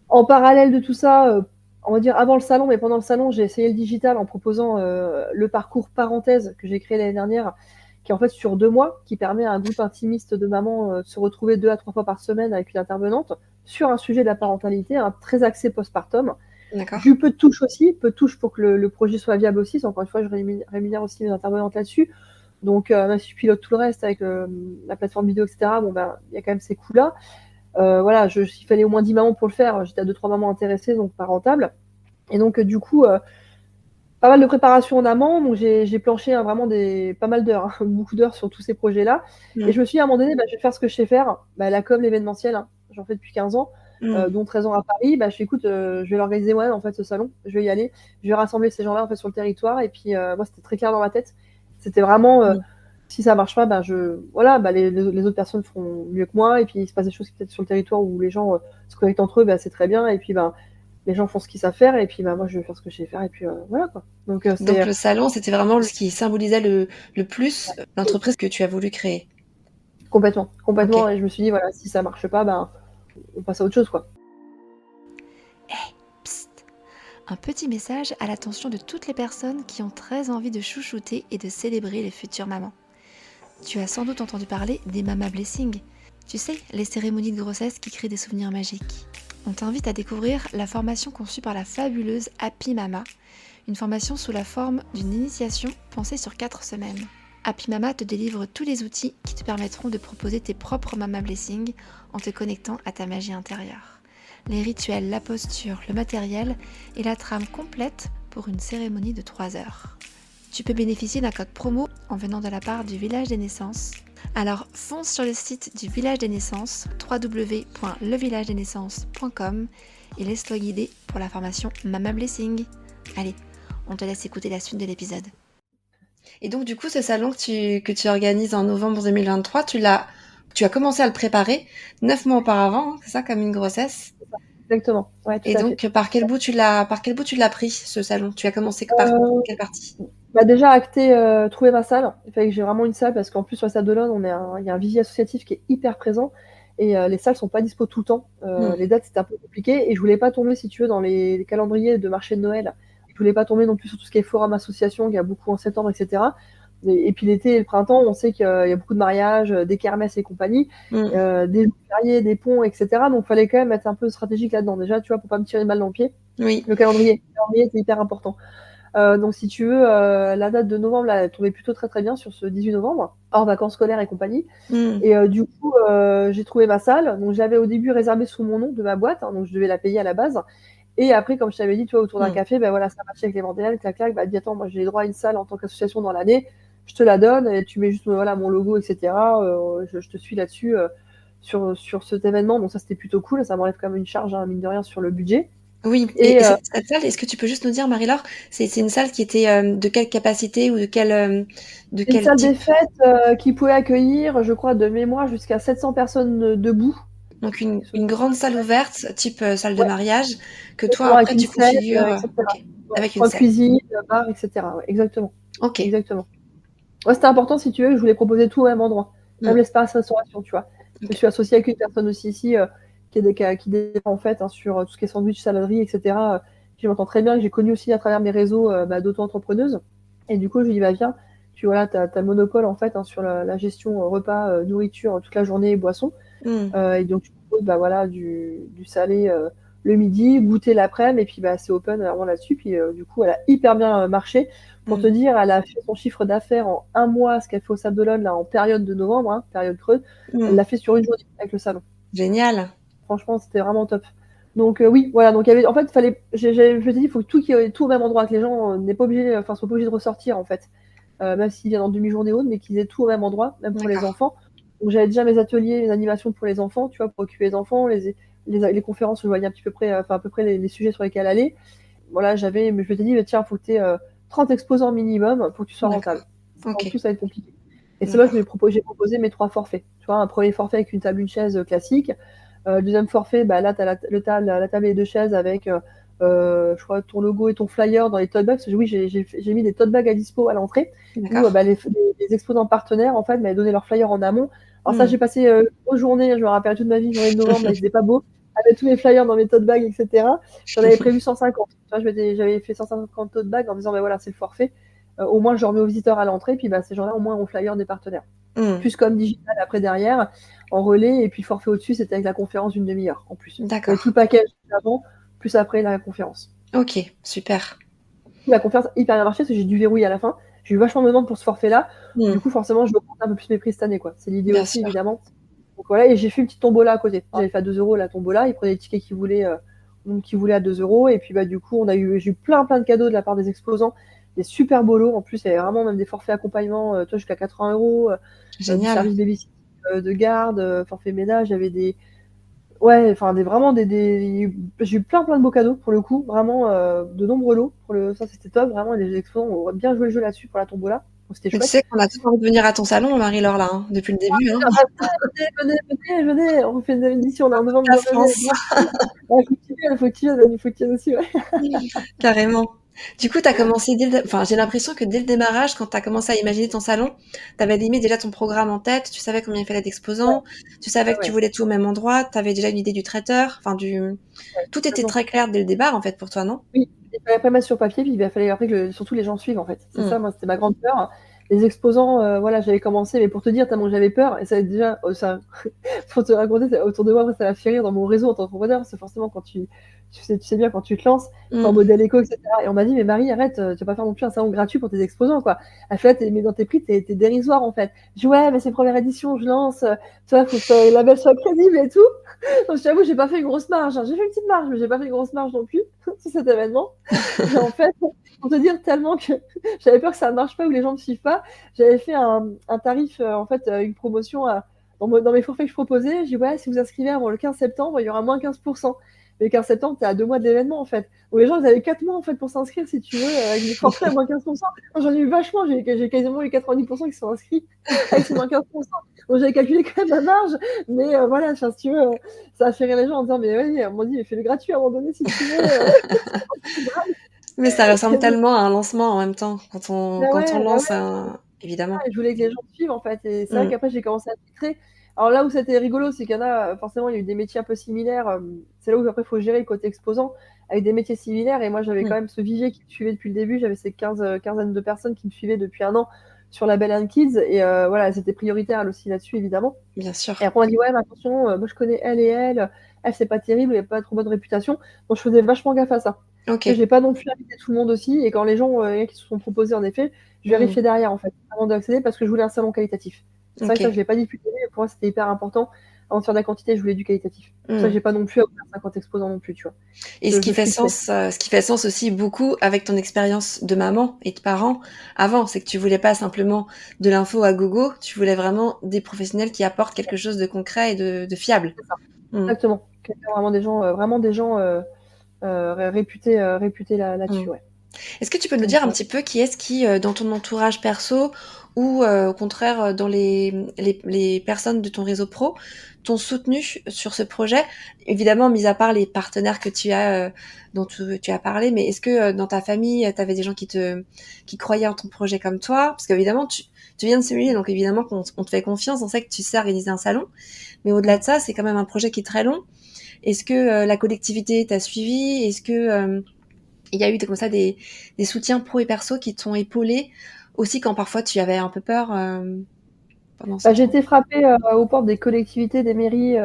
En parallèle de tout ça, on va dire avant le salon, mais pendant le salon, j'ai essayé le digital en proposant le parcours parenthèse que j'ai créé l'année dernière, qui est en fait sur 2 mois, qui permet à un groupe intimiste de mamans de se retrouver 2 à 3 fois par semaine avec une intervenante sur un sujet de la parentalité, très axé postpartum. D'accord. J'ai eu peu de touches aussi, peu de touches pour que le projet soit viable aussi. Encore une fois, je rémunère aussi mes intervenantes là-dessus. Donc, même si je pilote tout le reste avec la plateforme vidéo, etc., bon, ben, il y a quand même ces coûts-là. Voilà, il fallait au moins 10 mamans pour le faire. J'étais à 2-3 mamans intéressées, donc pas rentable. Et donc, du coup, pas mal de préparation en amont. Donc, j'ai planché vraiment pas mal d'heures, hein, beaucoup d'heures sur tous ces projets-là. Et je Mm. me suis dit, à un moment donné, je vais faire ce que je sais faire. La com, l'événementiel, hein, j'en fais depuis 15 ans, Mm. dont 13 ans à Paris. Je fais, écoute, je vais l'organiser moi-même, en fait, ce salon. Je vais y aller. Je vais rassembler ces gens-là, en fait, sur le territoire. Et puis, moi, c'était très clair dans ma tête. C'était vraiment, Mm. si ça marche pas, voilà, les autres personnes feront mieux que moi. Et puis, il se passe des choses peut-être sur le territoire où les gens se connectent entre eux, c'est très bien. Et puis, les gens font ce qu'ils savent faire. Et puis, moi, je vais faire ce que je sais faire. Et puis, voilà, quoi. Donc, Donc c'est le salon, c'était vraiment ce qui symbolisait le plus l'entreprise que tu as voulu créer. complètement, Ok. complètement. Et je me suis dit, voilà, si ça marche pas, on passe à autre chose, quoi. Psst. Un petit message à l'attention de toutes les personnes qui ont très envie de chouchouter et de célébrer les futures mamans. Tu as sans doute entendu parler des Mama Blessing. Tu sais, les cérémonies de grossesse qui créent des souvenirs magiques. On t'invite à découvrir la formation conçue par la fabuleuse Happy Mama, une formation sous la forme d'une initiation pensée sur 4 semaines. Happy Mama te délivre tous les outils qui te permettront de proposer tes propres Mama Blessing en te connectant à ta magie intérieure. Les rituels, la posture, le matériel et la trame complète pour une cérémonie de 3 heures. Tu peux bénéficier d'un code promo en venant de la part du Village des Naissances Alors fonce sur le site du Village des Naissances, www.levillagedesnaissances.com et laisse-toi guider pour la formation Mama Blessing. Allez, on te laisse écouter la suite de l'épisode. Et donc, du coup, ce salon que tu organises en novembre 2023, tu as commencé à le préparer 9 mois auparavant, hein, c'est ça, comme une grossesse. Exactement. Ouais, tout Et à donc, fait. par quel bout tu l'as pris, ce salon? Tu as commencé par quelle partie? Bah déjà acter, trouver ma salle. Il fallait que j'ai vraiment une salle parce qu'en plus sur la salle d'Olonne, il y a un vivier associatif qui est hyper présent et les salles sont pas dispo tout le temps. Les dates c'était un peu compliqué et je voulais pas tomber si tu veux dans les calendriers de marché de Noël. Je voulais pas tomber non plus sur tout ce qui est forum association qu'il y a beaucoup en septembre, etc. Et puis l'été et le printemps, on sait qu'il y a beaucoup de mariages, des kermesses et compagnie, des jours fériés, des ponts, etc. Donc fallait quand même être un peu stratégique là-dedans déjà, tu vois, pour pas me tirer une balle dans le pied. Oui. Le calendrier c'est hyper important. Donc si tu veux, la date de novembre là, elle tombait plutôt très très bien sur ce 18 novembre, hors vacances scolaires et compagnie. Et du coup, j'ai trouvé ma salle. Donc j'avais au début réservé sous mon nom de ma boîte, hein, donc je devais la payer à la base. Et après, comme je t'avais dit, tu vois, autour d'un café, ben voilà, ça marchait avec les vendéennes, clac clac, bah dis attends, moi j'ai les droits à une salle en tant qu'association dans l'année, je te la donne et tu mets juste voilà mon logo, etc. Je te suis là-dessus sur cet événement. Donc ça c'était plutôt cool, ça m'enlève quand même une charge, hein, mine de rien, sur le budget. Oui, et cette salle, est-ce que tu peux juste nous dire, Marie-Laure, c'est une salle qui était de quelle capacité ou de quel une salle type? des fêtes qui pouvait accueillir, je crois, de mémoire, jusqu'à 700 personnes debout. Donc une grande salle ouverte, type salle de Ouais. mariage, que toi Avec après une tu scène, configures. etc. Ok, avec une Coin scène. cuisine, bar, etc. Ouais, exactement. Ok. Exactement. Ouais, c'était important, si tu veux, je voulais proposer tout au même endroit. Même l'espace restauration, tu vois. Je me suis associée avec une personne aussi ici qui dépend en fait sur tout ce qui est sandwich, saladerie, etc. Je m'entends très bien, que j'ai connu aussi à travers mes réseaux d'auto-entrepreneuses. Et du coup, je lui dis, bah viens, tu vois, t'as le monopole en fait sur la gestion repas, nourriture toute la journée et boissons. Et donc, je propose voilà, du salé le midi, goûter l'après-midi, et puis c'est open vraiment là-dessus. Puis du coup, elle a hyper bien marché. Pour te dire, elle a fait son chiffre d'affaires en un mois, ce qu'elle fait au Sable d'Olonne, là, en période de novembre, hein, période creuse. Elle l'a fait sur une journée avec le salon. Génial. Franchement, c'était vraiment top. Donc oui, voilà. Donc il y avait, en fait, je t'ai dit, il faut que tout au même endroit, que les gens n'est pas obligé, enfin, soient pas obligés de ressortir en fait, même s'ils viennent en demi-journée haute, mais qu'ils aient tout au même endroit, même pour les enfants. Donc j'avais déjà mes ateliers, mes animations pour les enfants, tu vois, pour occuper les enfants, les conférences, je voyais à peu près les sujets sur lesquels aller. Voilà, mais je m'étais dit, tiens, faut que tu aies 30 exposants minimum pour que tu sois rentable. Okay. En plus, ça va être compliqué. Et c'est là que j'ai proposé mes 3 forfaits. Tu vois, un premier forfait avec une table, une chaise classique. Deuxième forfait, là, tu as la table et 2 chaises avec, je crois, ton logo et ton flyer dans les tote bags. Parce que, oui, j'ai mis des tote bags à dispo à l'entrée où les exposants partenaires, en fait, m'avaient donné leur flyer en amont. Alors ça, j'ai passé une grosse journée, je me rappelle toute ma vie, journée de novembre, mais c'était pas beau, avec tous mes flyers dans mes tote bags, etc. J'en avais prévu 150. Tu vois, j'avais fait 150 tote bags en disant, voilà, c'est le forfait. Au moins, je remets aux visiteurs à l'entrée, puis ces gens-là, au moins, ont flyer des partenaires. Plus comme digital après derrière, en relais, et puis forfait au-dessus, c'était avec la conférence d'une demi-heure en plus. D'accord. Tout le package avant, plus après la conférence. Ok, super. La conférence a hyper bien marché, parce que j'ai dû verrouiller à la fin. J'ai eu vachement de demandes pour ce forfait-là. Du coup, forcément, je dois prendre un peu plus mes prix cette année, quoi. C'est l'idée aussi, évidemment. Donc voilà, et j'ai fait une petite tombola à côté. J'avais fait à 2 € la tombola, ils prenaient les tickets qu'ils voulaient à 2 €, et puis du coup, j'ai eu plein de cadeaux de la part des exposants, des super beaux lots. En plus, il y avait vraiment même des forfaits accompagnement, jusqu'à 80 €, du service babysitting, de garde, forfait ménage, il y avait des... Ouais, enfin, j'ai eu plein de beaux cadeaux, pour le coup, vraiment, de nombreux lots. Ça, c'était top, vraiment, les exposants ont bien joué le jeu là-dessus pour la tombola. Donc, c'était chouette. Tu sais qu'on a tous envie de venir à ton salon, Marie-Laure, là, hein, depuis le début. Hein. Venez, on fait une émission là, en novembre. La France. Il faut que tu viennes aussi, ouais. Carrément. Du coup, tu as commencé j'ai l'impression que dès le démarrage, quand tu as commencé à imaginer ton salon, tu avais limé déjà ton programme en tête, tu savais combien il fallait d'exposants, tu savais que tu voulais tout au même endroit, tu avais déjà une idée du traiteur, tout était très clair dès le départ, en fait, pour toi, non? Oui, il fallait après mettre sur papier, puis il fallait après que surtout les gens suivent, en fait. C'est ça, moi, c'était ma grande peur. Les exposants, voilà, j'avais commencé, mais pour te dire, tellement j'avais peur, et ça déjà, pour te raconter, autour de moi, ça m'a fait rire dans mon réseau en tant qu'entrepreneur, parce que forcément, quand tu sais bien, quand tu te lances, en modèle éco, etc. Et on m'a dit, mais Marie, arrête, tu vas pas faire non plus un salon gratuit pour tes exposants, quoi. Elle fait, mais dans tes prix, t'es dérisoire, en fait. Je dis, ouais, mais c'est première édition, je lance, tu vois, faut que le label soit crédible et tout. Donc, je t'avoue, j'ai pas fait une grosse marge, hein. J'ai fait une petite marge, mais j'ai pas fait une grosse marge non plus sur cet événement. Et en fait, pour te dire tellement que j'avais peur que ça ne marche pas ou les gens ne suivent pas, ça, j'avais fait un tarif, en fait, une promotion dans mes forfaits que je proposais. Je dis, ouais, si vous inscrivez avant le 15 septembre, il y aura moins 15%. Mais le 15 septembre, tu es à 2 mois de l'événement, en fait. Donc les gens, ils avaient 4 mois, en fait, pour s'inscrire, si tu veux, avec des forfaits à moins 15%. Moi, j'en ai eu vachement, j'ai quasiment eu 90% qui sont inscrits avec ces moins 15%. Donc j'avais calculé quand même ma marge, mais voilà, si tu veux, ça a fait rire les gens en disant, mais oui, on m'a dit, fais le gratuit à un moment donné, si tu veux. Mais ça ressemble tellement à un lancement en même temps, Bah quand on ouais, bah lance ouais. évidemment. Je voulais que les gens suivent en fait. Et c'est vrai Mm. qu'après j'ai commencé à filtrer. Alors là où c'était rigolo, c'est qu'il y en a, forcément, il y a eu des métiers un peu similaires. C'est là où après il faut gérer le côté exposant avec des métiers similaires. Et moi j'avais quand Mm. même ce vivier qui me suivait depuis le début. J'avais ces quinzaine de personnes qui me suivaient depuis un an sur la Belle and Kids. Et voilà, c'était prioritaire elle aussi là-dessus, évidemment. Bien sûr. Et après on m'a dit, ouais, mais attention, moi je connais elle et elle, c'est pas terrible, elle a pas trop bonne réputation. Donc je faisais vachement gaffe à ça. Ok. J'ai pas non plus invité tout le monde aussi. Et quand les gens qui se sont proposés, en effet, je Mm. vérifiais derrière, en fait, avant d'accéder, parce que je voulais un salon qualitatif. C'est vrai que ça, Ok. je l'ai pas dit depuis le début, mais pour moi, c'était hyper important. Avant de faire de la quantité, je voulais du qualitatif. C'est pour ça que Mm. j'ai pas non plus à ouvrir 50 exposants non plus, tu vois. Et Je filtrais. ce qui fait sens aussi beaucoup avec ton expérience de maman et de parent avant, c'est que tu voulais pas simplement de l'info à gogo, tu voulais vraiment des professionnels qui apportent quelque chose de concret et de fiable. C'est ça. Mm. Exactement. Vraiment des gens réputés Mm. là-dessus, ouais. Est-ce que tu peux nous Donc, dire un petit peu qui est-ce qui, dans ton entourage perso ou au contraire dans les personnes de ton réseau pro, t'ont soutenu sur ce projet? Évidemment, mis à part les partenaires que tu as, dont tu as parlé, mais est-ce que dans ta famille, tu avais des gens qui croyaient en ton projet comme toi? Parce qu'évidemment, tu viens de Séville, donc évidemment qu'on te fait confiance, on sait que tu sais organiser un salon, mais au-delà de ça, c'est quand même un projet qui est très long. Est-ce que la collectivité t'a suivi? Est-ce que il y a eu comme ça des soutiens pro et perso qui t'ont épaulé aussi quand parfois tu avais un peu peur pendant ce bah, j'ai temps. été frappée aux portes des collectivités, des mairies,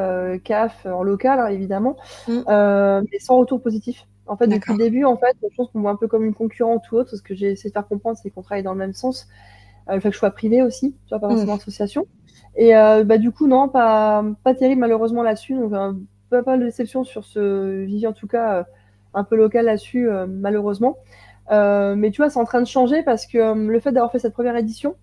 CAF en local, hein, évidemment, Mm, mais sans retour positif. En fait, depuis le d'accord. début, en fait, je pense qu'on me voit un peu comme une concurrente ou autre. Ce que j'ai essayé de faire comprendre, c'est qu'on travaille dans le même sens. Le fait que je sois privée aussi, tu vois, pas Mm, forcément association. Et bah, du coup, non, pas terrible malheureusement là-dessus. Donc, pas de déception sur ce vivier, en tout cas, un peu local là-dessus, malheureusement. Mais tu vois, c'est en train de changer parce que le fait d'avoir fait cette première édition,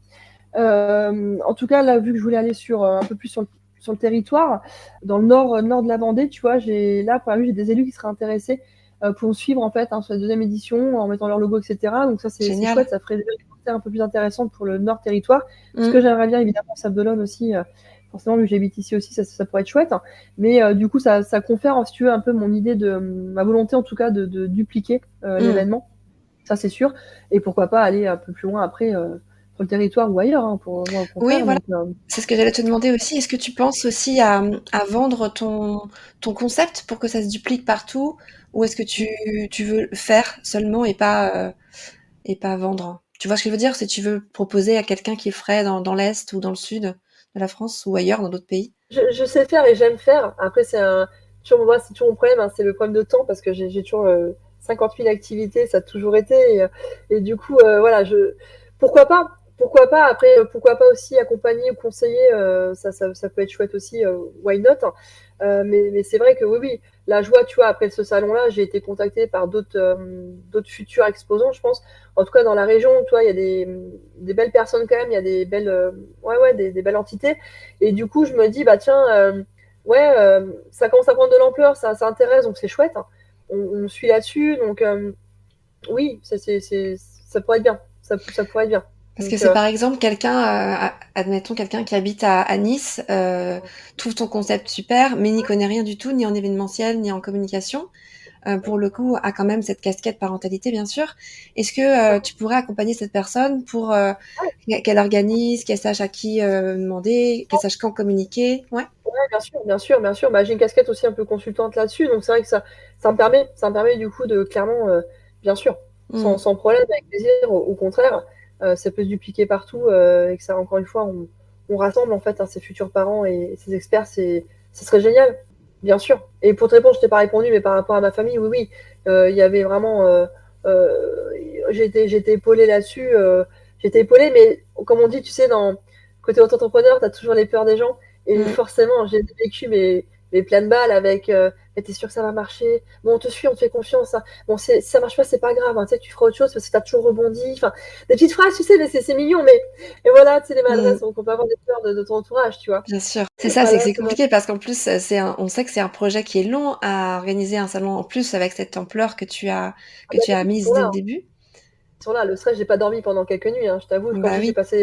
en tout cas, là, vu que je voulais aller un peu plus sur le territoire, dans le nord de la Vendée, tu vois, pour la vue, j'ai des élus qui seraient intéressés pour me suivre en fait, hein, sur la deuxième édition, en mettant leur logo, etc. Donc ça, c'est génial. chouette, ça ferait déjà une portée un peu plus intéressante pour le nord territoire. Ce Mm, que j'aimerais bien, évidemment, Sable d'Olonne aussi, forcément, vu que j'habite ici aussi, ça pourrait être chouette. Hein. Mais du coup, ça confère, si tu veux, un peu mon idée ma volonté en tout cas de dupliquer mm. l'événement. Ça, c'est sûr. Et pourquoi pas aller un peu plus loin après sur le territoire ou ailleurs, hein, pour moi, au Oui, contraire. voilà. Donc, C'est ce que j'allais te demander aussi. Est-ce que tu penses aussi à vendre ton concept pour que ça se duplique partout, ou est-ce que tu veux le faire seulement et pas vendre? Tu vois ce que je veux dire? Si tu veux proposer à quelqu'un qui le ferait dans l'Est ou dans le Sud de la France ou ailleurs, dans d'autres pays? je sais faire et j'aime faire. Après, moi, c'est toujours mon problème, hein, c'est le problème de temps parce que j'ai toujours 50 000 activités, ça a toujours été. Et du coup, voilà, pourquoi pas? Pourquoi pas? Après, pourquoi pas aussi accompagner ou conseiller? Ça peut être chouette aussi. Why not? Mais c'est vrai que oui, oui. La joie, tu vois, après ce salon-là, j'ai été contactée par d'autres futurs exposants, je pense. En tout cas, dans la région, tu vois, il y a des belles personnes quand même, il y a des belles, ouais, des belles entités. Et du coup, je me dis, bah tiens, ouais, ça commence à prendre de l'ampleur, ça intéresse, donc c'est chouette. Hein. On suit là-dessus, donc oui, ça pourrait être bien. Ça pourrait être bien. Parce que Donc, c'est par exemple quelqu'un, admettons quelqu'un qui habite à Nice, trouve ton concept super, mais n'y connaît rien du tout, ni en événementiel, ni en communication. Pour le coup, a quand même cette casquette parentalité, bien sûr. Est-ce que tu pourrais accompagner cette personne pour qu'elle organise, qu'elle sache à qui demander, qu'elle sache quand communiquer? Ouais. ouais, bien sûr, bien sûr, bien sûr. Bah, j'ai une casquette aussi un peu consultante là-dessus, donc c'est vrai que ça me permet du coup de clairement, bien sûr, Mm, sans problème, avec plaisir. Au contraire, ça peut se dupliquer partout et que ça, encore une fois, on rassemble en fait hein, ces futurs parents et ces experts, ce serait génial, bien sûr. Et pour te répondre, je t'ai pas répondu, mais par rapport à ma famille, oui, oui, il y avait vraiment, j'ai été épaulée là-dessus, j'ai été épaulée, mais comme on dit, tu sais, côté auto-entrepreneur, tu as toujours les peurs des gens. Et mm, forcément, j'ai vécu les plein de balles avec mais t'es sûr que ça va marcher? Bon, on te suit, on te fait confiance, hein. Bon, si ça marche pas, c'est pas grave, hein. Tu sais, tu feras autre chose parce que t'as toujours rebondi. Enfin, des petites phrases, tu sais, mais c'est mignon, mais et voilà, tu sais, les Mmh. maladresses, donc on peut avoir des peurs de ton entourage, tu vois. Bien sûr. C'est ça, c'est que Voilà, c'est c'est vrai. compliqué parce qu'en plus, on sait que c'est un projet qui est long à organiser un salon, en plus avec cette ampleur Ah que bah, tu as oui, ils mise sont dès là, le hein. début. Ils sont là. Le stress, j'ai pas dormi pendant quelques nuits, hein, je t'avoue. Quand je Bah dis j'ai oui. passé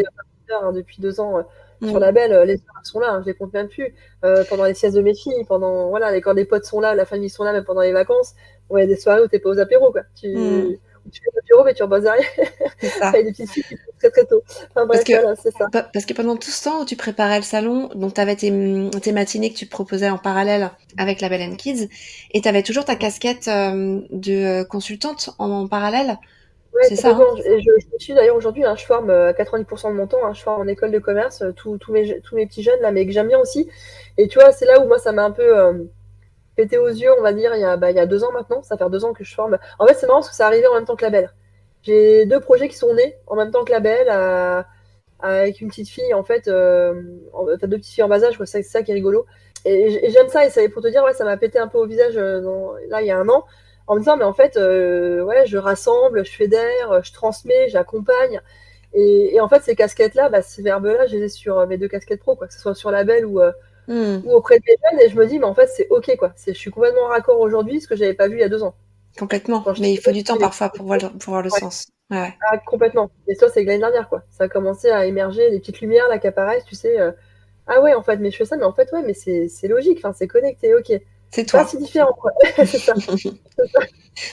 28 heures, hein, depuis 2 ans, sur Mmh. la belle, les heures, elles sont là, hein, je les compte même plus. Pendant les siestes de mes filles, pendant voilà, quand les potes sont là, la famille sont là, même pendant les vacances. Ouais, il y a des soirées où tu es pas aux apéros, quoi. Mmh. Où tu fais l'apéro, mais tu rebosses derrière C'est ça. avec des petites filles qui se couchent très, très tôt. Enfin Parce bref, que voilà, c'est ça. parce que pendant tout ce temps où tu préparais le salon, donc tu avais tes matinées que tu proposais en parallèle avec la Bell Kids et tu avais toujours ta casquette, de, consultante en parallèle? Ouais, C'est ça, hein? complètement. Et je me suis d'ailleurs aujourd'hui, hein, je forme 90% de mon temps, hein, je forme en école de commerce, tous mes petits jeunes là, mais que j'aime bien aussi. Et tu vois, c'est là où moi ça m'a un peu pété aux yeux, on va dire, il y a 2 ans maintenant. Ça fait 2 ans que je forme. En fait, c'est marrant parce que ça arrivait en même temps que la belle. J'ai deux projets qui sont nés en même temps que la belle, avec une petite fille, en fait, t'as deux petites filles en bas âge, quoi, c'est ça qui est rigolo. Et j'aime ça, et ça, pour te dire, ouais, ça m'a pété un peu au visage là, il y a 1 an, en me disant, mais en fait, ouais, je rassemble, je fédère, je transmets, j'accompagne. Et en fait, ces casquettes-là, bah, ces verbes-là, je les ai sur mes deux casquettes pro, quoi, que ce soit sur la belle Mmh. ou auprès de mes jeunes, et je me dis, mais en fait, c'est OK, quoi. Je suis complètement en raccord aujourd'hui, ce que j'avais pas vu il y a 2 ans. Complètement, Quand mais j'étais il faut jeune, du temps je faisais parfois pour voir le ouais, sens. Ouais, ouais. ah, complètement. Et ça, c'est que l'année dernière, quoi. Ça a commencé à émerger, des petites lumières là qui apparaissent, tu sais. Ah ouais, en fait, mais je fais ça, mais en fait, ouais, mais c'est logique, enfin, c'est connecté, ok. C'est Pas toi. si différent, quoi. C'est ça.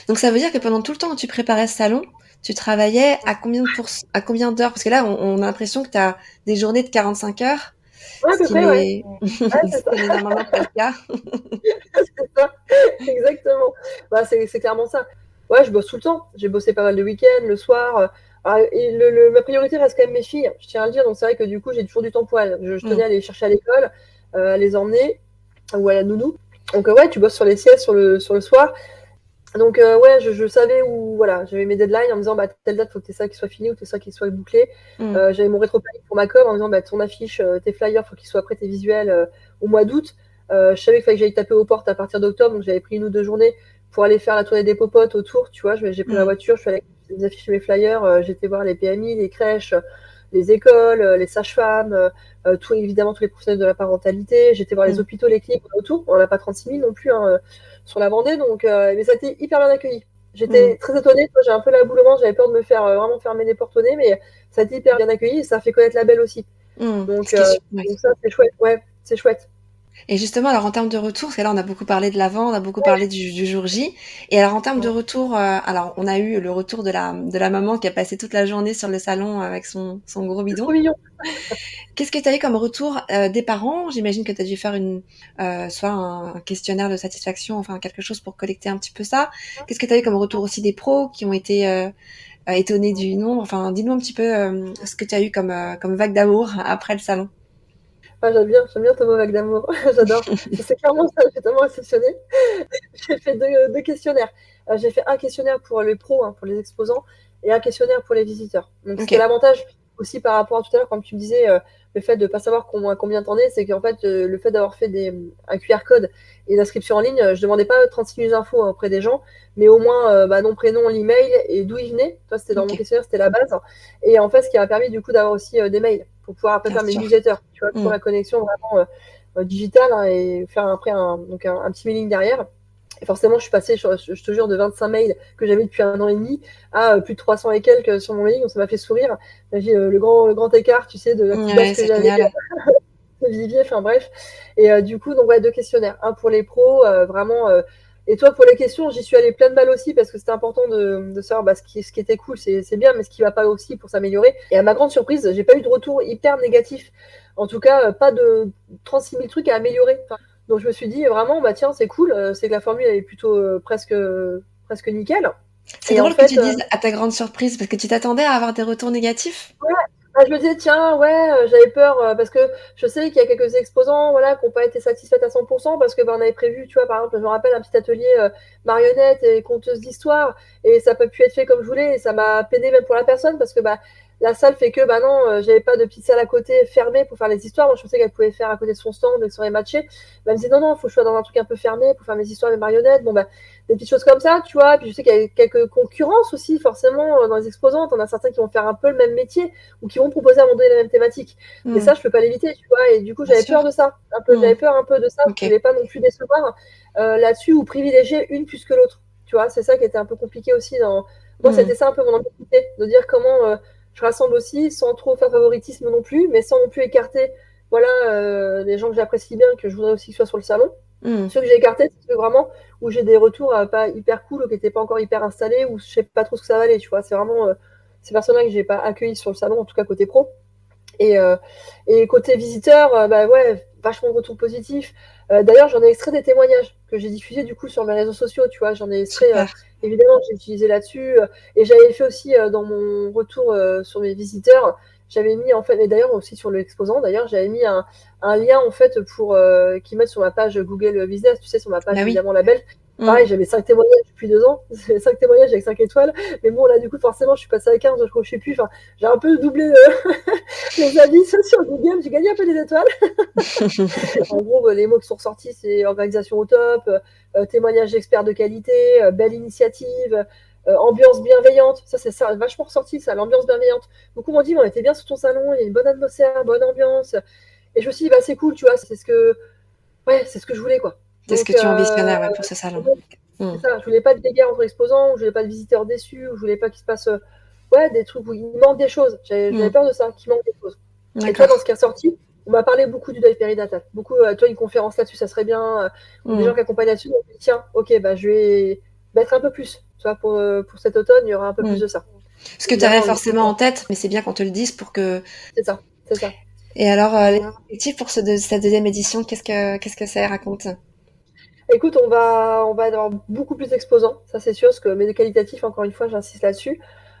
Donc ça veut dire que pendant tout le temps où tu préparais ce salon, tu travaillais à combien d'heures? Parce que là, on a l'impression que tu as des journées de 45 heures, Ouais, à ce peu qui près, ouais. n'est Ouais, c'est ça. ce qui n'est normalement pas le cas. C'est ça. Exactement. Bah, c'est clairement ça. Ouais, je bosse tout le temps. J'ai bossé pas mal de week-ends, le soir. Et ma priorité reste quand même mes filles, je tiens à le dire. Donc c'est vrai que du coup, j'ai toujours du temps pour elles. Je tenais Mmh. à les chercher à l'école, à les emmener, ou à la nounou. Donc ouais, tu bosses sur les siestes, sur le soir. Donc ouais, je savais où, voilà, j'avais mes deadlines en me disant, bah, telle date, faut que t'aies ça qui soit fini ou que t'aies ça qui soit bouclé. Mmh. J'avais mon rétro-planning pour ma com en me disant, bah, ton affiche, tes flyers, faut qu'ils soient prêts, tes visuels au mois d'août. Je savais qu'il fallait que j'aille taper aux portes à partir d'octobre, donc j'avais pris 1 ou 2 journées pour aller faire la tournée des popotes autour, tu vois. J'ai pris ma Mmh. voiture, je suis allée avec mes affiches et mes flyers, j'étais voir les PMI, les crèches, les écoles, les sages-femmes, évidemment tous les professionnels de la parentalité. J'étais voir les Mmh. hôpitaux, les cliniques autour. On n'a pas 36 000 non plus, hein, sur la Vendée, donc mais ça a été hyper bien accueilli. Mmh. J'étais très étonnée, toi, j'ai un peu la boule au ventre, j'avais peur de me faire vraiment fermer les portes au nez, mais ça a été hyper bien accueilli et ça a fait connaître la belle aussi. Mmh. Donc, Ce qui est su ouais. donc ça, c'est chouette. Ouais, c'est chouette. Et justement, alors en termes de retour, parce que là, on a beaucoup parlé de l'avant, on a beaucoup parlé du jour J. Et alors en termes de retour, alors on a eu le retour de la maman qui a passé toute la journée sur le salon avec son gros C'est bidon. trop mignon. Qu'est-ce que tu as eu comme retour des parents? J'imagine que tu as dû faire soit un questionnaire de satisfaction, enfin quelque chose pour collecter un petit peu ça. Qu'est-ce que tu as eu comme retour aussi des pros qui ont été étonnés du nombre? Enfin, dis-nous un petit peu ce que tu as eu comme vague d'amour après le salon. Ah, j'aime bien ton mot vague d'amour. J'adore. C'est clairement ça, j'ai tellement réceptionné. J'ai fait deux questionnaires. J'ai fait un questionnaire pour les pros, hein, pour les exposants, et un questionnaire pour les visiteurs. Donc, Ok. c'était l'avantage aussi par rapport à tout à l'heure, quand tu me disais le fait de ne pas savoir combien t'en es, c'est qu'en fait, le fait d'avoir fait un QR code et une inscription en ligne, je demandais pas 36 000 infos auprès des gens, mais au moins bah, nom, prénom, l'email et d'où ils venaient. Toi, c'était dans mon Ok. questionnaire, c'était la base. Et en fait, ce qui m'a permis du coup d'avoir aussi des mails pour pouvoir après Bien faire mes sûr. newsletters. Tu vois, pour Mm. la connexion vraiment digitale, hein, et faire après un petit mailing derrière. Et forcément, je suis passée, je te jure, de 25 mails que j'avais depuis 1 an et demi à plus de 300 et quelques sur mon mailing. Donc ça m'a fait sourire. J'ai le grand écart, tu sais, de la petite base Ouais, que c'est j'avais génial. de Vivier, enfin bref. Et du coup, donc ouais, deux questionnaires. Un pour les pros, vraiment. Et toi, pour les questions, j'y suis allée plein de balles aussi parce que c'était important de savoir bah, ce qui était cool, c'est bien, mais ce qui va pas aussi pour s'améliorer. Et à ma grande surprise, j'ai pas eu de retour hyper négatif. En tout cas, pas de 36 000 trucs à améliorer. Enfin, donc je me suis dit vraiment, bah tiens, c'est cool, c'est que la formule elle est plutôt presque nickel. C'est Et en drôle que fait, tu dises à ta grande surprise parce que tu t'attendais à avoir des retours négatifs. ouais, bah, je me disais, tiens, ouais, j'avais peur parce que je sais qu'il y a quelques exposants voilà, qui n'ont pas été satisfaits à 100% parce que bah, on avait prévu, tu vois, par exemple, je me rappelle un petit atelier marionnette et conteuse d'histoire et ça n'a pas pu être fait comme je voulais et ça m'a peiné même pour la personne parce que bah, la salle fait que, bah non, j'avais pas de petite salle à côté fermée pour faire les histoires. Moi, je pensais qu'elle pouvait faire à côté de son stand et que ça aurait matché. Elle me disait, non, non, il faut que je sois dans un truc un peu fermé pour faire mes histoires, mes marionnettes. Bon, bah, des petites choses comme ça, tu vois. Et puis, je sais qu'il y a quelques concurrences aussi, forcément, dans les exposants. On a certains qui vont faire un peu le même métier ou qui vont proposer à un moment donné la même thématique. Mais ça, je peux pas l'éviter, tu vois. Et du coup, Bien j'avais sûr. peur de ça. J'avais peur un peu de ça. Ok. Je voulais pas non plus décevoir là-dessus ou privilégier une plus que l'autre. Tu vois, c'est ça qui était un peu compliqué aussi dans. Moi, c'était ça un peu mon ambiguïté, de dire comment je rassemble aussi, sans trop faire favoritisme non plus, mais sans non plus écarter voilà, les gens que j'apprécie bien, que je voudrais aussi qu'ils soient sur le salon. Ceux que j'ai écartés, c'est ceux vraiment où j'ai des retours pas hyper cool, ou qui n'étaient pas encore hyper installés, ou je sais pas trop ce que ça va aller, tu vois. C'est vraiment ces personnes-là que j'ai pas accueillies sur le salon, en tout cas côté pro. Et côté visiteur, bah ouais, vachement de retours positifs. D'ailleurs, j'en ai extrait des témoignages que j'ai diffusés du coup sur mes réseaux sociaux, tu vois. J'en ai extrait, Super. évidemment, j'ai utilisé là-dessus. Et j'avais fait aussi dans mon retour sur mes visiteurs, j'avais mis en fait, et d'ailleurs aussi sur l'exposant, d'ailleurs, j'avais mis un lien en fait pour qu'ils mettent sur ma page Google Business, tu sais, sur ma page Bah oui. évidemment label. Pareil, j'avais 5 témoignages depuis 2 ans, 5 témoignages avec 5 étoiles. Mais bon, là, du coup, forcément, je suis passée à 15, je crois, je sais plus. Enfin, j'ai un peu doublé les avis sur Google, j'ai gagné un peu des étoiles. En gros, les mots qui sont ressortis, c'est organisation au top, témoignage d'experts de qualité, belle initiative, ambiance bienveillante. Ça, c'est ça, vachement ressorti, ça, l'ambiance bienveillante. Beaucoup m'ont dit, on était bien sous ton salon, il y a une bonne atmosphère, bonne ambiance. Et je me suis dit, bah, c'est cool, tu vois, c'est ce que je voulais, quoi. C'est ce Donc, que tu ambitionnais pour ce salon. c'est ça, je voulais pas de dégâts entre exposants, je voulais pas de visiteurs déçus, je voulais pas qu'il se passe ouais, des trucs où il manque des choses. J'avais peur de ça, qu'il manque des choses. Et toi, dans ce qui est ressorti, on m'a parlé beaucoup du deuil périnatal. Beaucoup, toi, une conférence là-dessus, ça serait bien, ou des gens qui accompagnent là-dessus. Donc, tiens, ok, bah, je vais mettre un peu plus. Tu vois, pour cet automne, il y aura un peu plus de ça. Ce que tu avais forcément en tête, mais c'est bien qu'on te le dise pour que. C'est ça, c'est ça. Et alors, les objectifs pour cette deuxième édition, qu'est-ce que ça raconte? Écoute, on va avoir beaucoup plus d'exposants, ça c'est sûr, parce que mais qualitatif, encore une fois, j'insiste là-dessus.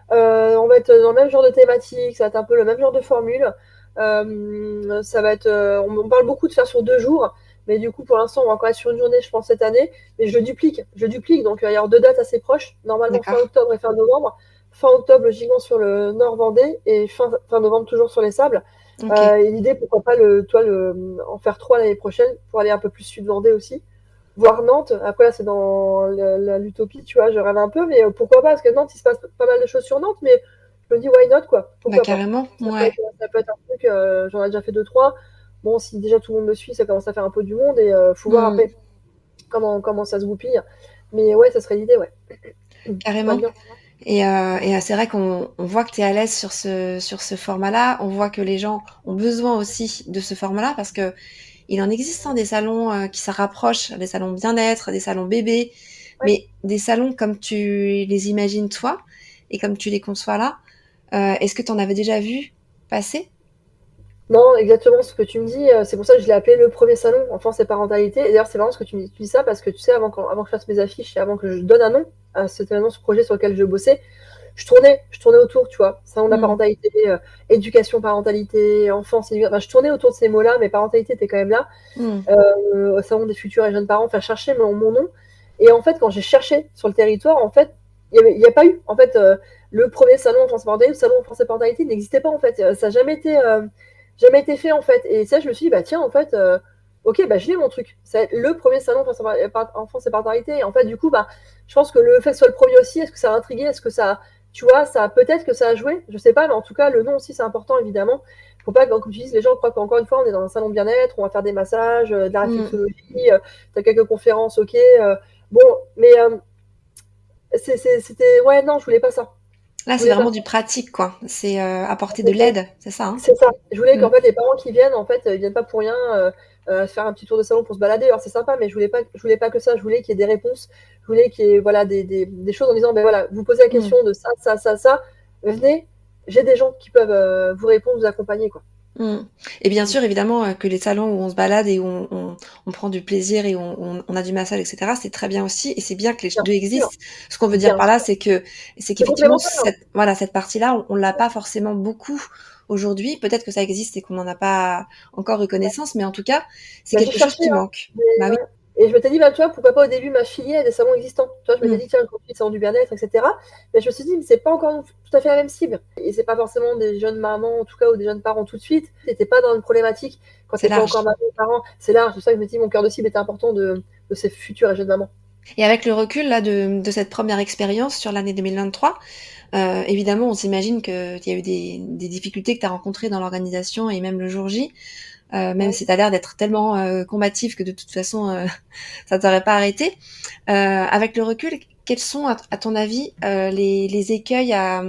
On va être dans le même genre de thématique, ça va être un peu le même genre de formule. Ça va être, on parle beaucoup de faire sur 2 jours, mais du coup, pour l'instant, on va encore être sur une journée, je pense, cette année. Mais je duplique, donc il va y avoir 2 dates assez proches, normalement fin octobre et fin novembre. Fin octobre, logiquement, sur le Nord Vendée, et fin novembre, toujours sur les Sables. Et l'idée, pourquoi pas en faire 3 l'année prochaine, pour aller un peu plus sud Vendée aussi. Voir Nantes. Après, là, c'est dans l'utopie, tu vois, je rêve un peu, mais pourquoi pas, parce que Nantes, il se passe pas mal de choses sur Nantes, mais je me dis, why not, quoi. Pourquoi Bah, carrément, pas. ouais. Ça peut être un truc, j'en ai déjà fait 2-3. Bon, si déjà tout le monde me suit, ça commence à faire un peu du monde, et faut voir après comment ça se goupille. Mais ouais, ça serait l'idée, ouais. Carrément. Et c'est vrai qu'on voit que tu es à l'aise sur ce format-là. On voit que les gens ont besoin aussi de ce format-là parce que il en existe des salons qui se rapprochent, des salons bien-être, des salons bébés, mais des salons comme tu les imagines toi et comme tu les conçois là. Est-ce que tu en avais déjà vu passer? Non, exactement ce que tu me dis. C'est pour ça que je l'ai appelé le premier salon enfance et parentalité. Et d'ailleurs, c'est marrant ce que tu dis ça parce que tu sais, avant que je fasse mes affiches et avant que je donne un nom à cet événement, ce projet sur lequel je bossais, je tournais autour, tu vois. Salon de la parentalité, éducation, parentalité, enfance, enfin, je tournais autour de ces mots-là, mais parentalité était quand même là. Salon des futurs et jeunes parents, enfin, chercher mon nom. Et en fait, quand j'ai cherché sur le territoire, en fait, il n'y a pas eu. En fait, le premier salon enfance et parentalité, le salon enfance et parentalité n'existait pas, en fait. Ça n'a jamais été fait, en fait. Et ça, je me suis dit, bah tiens, en fait, ok, bah je l'ai mon truc. C'est le premier salon enfance et parentalité. Et en fait, du coup, bah, je pense que le fait que ce soit le premier aussi, est-ce que ça a intrigué? Est-ce que ça, tu vois, peut-être que ça a joué? Je sais pas, mais en tout cas, le nom aussi, c'est important, évidemment. Faut pas que, comme tu dis, les gens croient qu'encore une fois, on est dans un salon de bien-être, on va faire des massages, de la réflexologie, tu as quelques conférences, ok. Bon, mais c'était. Ouais, non, je voulais pas ça. Là, c'est vraiment du pratique, quoi. C'est apporter de l'aide, c'est ça, hein? C'est ça. Je voulais qu'en fait, les parents qui viennent, en fait, ils viennent pas pour rien faire un petit tour de salon pour se balader. Alors, c'est sympa, mais je voulais pas que ça. Je voulais qu'il y ait des réponses. Je voulais qu'il y ait voilà, des choses en disant, ben voilà, vous posez la question de ça. Venez, j'ai des gens qui peuvent vous répondre, vous accompagner, quoi. Et bien sûr, évidemment, que les salons où on se balade et où on prend du plaisir et on a du massage, etc., c'est très bien aussi. Et c'est bien que les deux existent. Ce qu'on veut dire par là, c'est qu'effectivement, cette partie-là, on l'a pas forcément beaucoup aujourd'hui. Peut-être que ça existe et qu'on n'en a pas encore eu connaissance, mais en tout cas, c'est quelque chose qui manque. Bah oui. Et je m'étais dit, bah, tu vois, pourquoi pas au début m'affilier à des salons existants. Tu vois, je m'étais dit, tiens, je continue le salon du bien-être, etc. Mais je me suis dit, mais c'est pas encore tout à fait la même cible. Et c'est pas forcément des jeunes mamans, en tout cas, ou des jeunes parents tout de suite. T'étais pas dans une problématique quand C'est t'es pas encore large. maman ou parent. C'est large. C'est ça que je me dis, mon cœur de cible était important de ces futures et jeunes mamans. Et avec le recul là de cette première expérience sur l'année 2023, évidemment, on s'imagine qu'il y a eu des difficultés que tu as rencontrées dans l'organisation et même le jour J, même Ouais. si tu as l'air d'être tellement combatif que de toute façon, ça t'aurait pas arrêté. Avec le recul, quels sont, à ton avis, les écueils à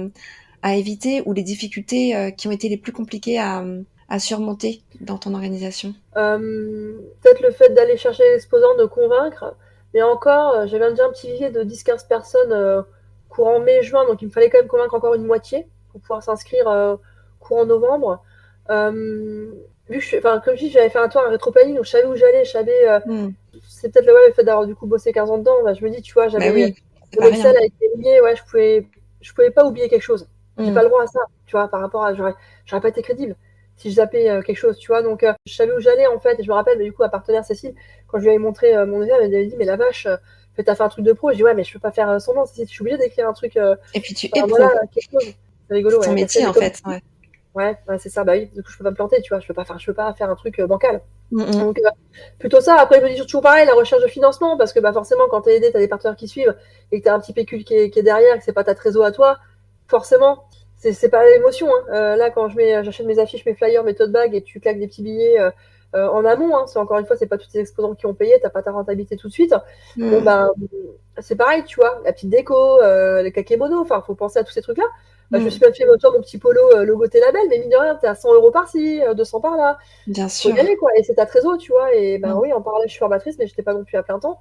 éviter ou les difficultés qui ont été les plus compliquées à surmonter dans ton organisation? Peut-être le fait d'aller chercher l'exposant, de convaincre. Mais encore, j'avais déjà un petit vivier de 10-15 personnes courant mai-juin, donc il me fallait quand même convaincre encore une moitié pour pouvoir s'inscrire courant novembre. Vu que comme je dis, j'avais fait un tour à rétro-planning, donc je savais où j'allais, je savais. C'est peut-être le fait d'avoir du coup bossé 15 ans dedans. Bah, je me dis, tu vois, Bah j'avais oui, c'est mon pas rien. Excel a été lié, ouais, je pouvais pas oublier quelque chose. J'ai Mm. pas le droit à ça, tu vois, par rapport à, j'aurais pas été crédible si je zappais quelque chose, tu vois. Donc, je savais où j'allais en fait, et je me rappelle, mais du coup, ma partenaire Cécile, quand je lui avais montré mon Excel, elle m'avait dit, mais la vache, t'as fait un truc de pro. Je dis, ouais, mais je peux pas faire semblant, Cécile, je suis obligée d'écrire un truc, Et puis tu es enfin, voilà, pro. quelque chose. C'est C'est rigolo, ton ouais. Parce qu'elle métier est en comme, fait. Ouais. ouais, c'est ça, bah oui, du coup, je peux pas me planter, tu vois, je peux pas faire un truc bancal. Mm, mm. Donc, plutôt ça. Après, je me dis toujours pareil, la recherche de financement, parce que bah, forcément, quand tu es aidé, tu as des partenaires qui suivent et que tu as un petit pécule qui est derrière, que c'est pas ta trésor à toi, forcément, c'est pas l'émotion. Hein. Là, quand j'achète mes affiches, mes flyers, mes tote bags et tu claques des petits billets en amont, hein, c'est encore une fois, c'est pas tous tes exposants qui ont payé, t'as pas ta rentabilité tout de suite. Bon, Mm, ben, c'est pareil, tu vois, la petite déco, les kakémonos, enfin, faut penser à tous ces trucs-là. Je me mm. suis même fait, toi, mon petit polo logo Label, mais mine de rien, t'es à 100 € par-ci, 200 par-là. Bien Faut y sûr. aller, quoi. Et c'est ta trésor, tu vois. Et ben Mm. oui, en parallèle, je suis formatrice, mais je n'étais pas non plus à plein temps.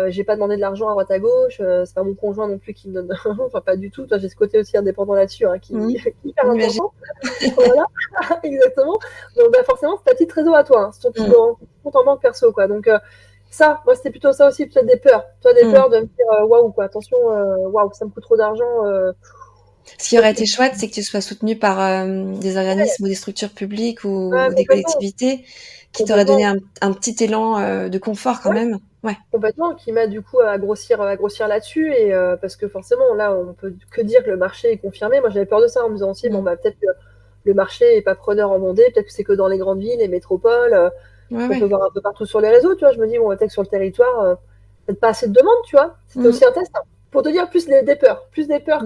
J'ai pas demandé de l'argent à droite à gauche. C'est pas mon conjoint non plus qui me donne. Enfin, pas du tout. Toi, j'ai ce côté aussi indépendant là-dessus, hein, Mm. qui est hyper On imagine. important. Voilà, exactement. Donc, bah, forcément, c'est ta petite trésor à toi. Hein. C'est ton petit Mm, compte en banque perso, quoi. Donc, ça, moi, c'était plutôt ça aussi, peut-être des peurs. Toi, des mm. peurs de me dire, waouh, quoi. Attention, waouh, ça me coûte trop d'argent. Ce qui aurait été chouette, c'est que tu sois soutenu par des Ouais, organismes ou des structures publiques ouais, ou des complètement. collectivités qui t'auraient donné Complètement. un petit élan de confort quand même. Ouais. Complètement, qui m'aide du coup à grossir là-dessus et parce que forcément là on peut que dire que le marché est confirmé. Moi j'avais peur de ça en me disant aussi bon Mm. bah peut-être que le marché est pas preneur en Vendée, peut-être que c'est que dans les grandes villes, les métropoles, Ouais, qu'on peut ouais. voir un peu partout sur les réseaux, tu vois. Je me dis bon peut-être que sur le territoire, peut-être pas assez de demandes, tu vois. C'était Mm, aussi un test. Hein. Pour te dire plus des peurs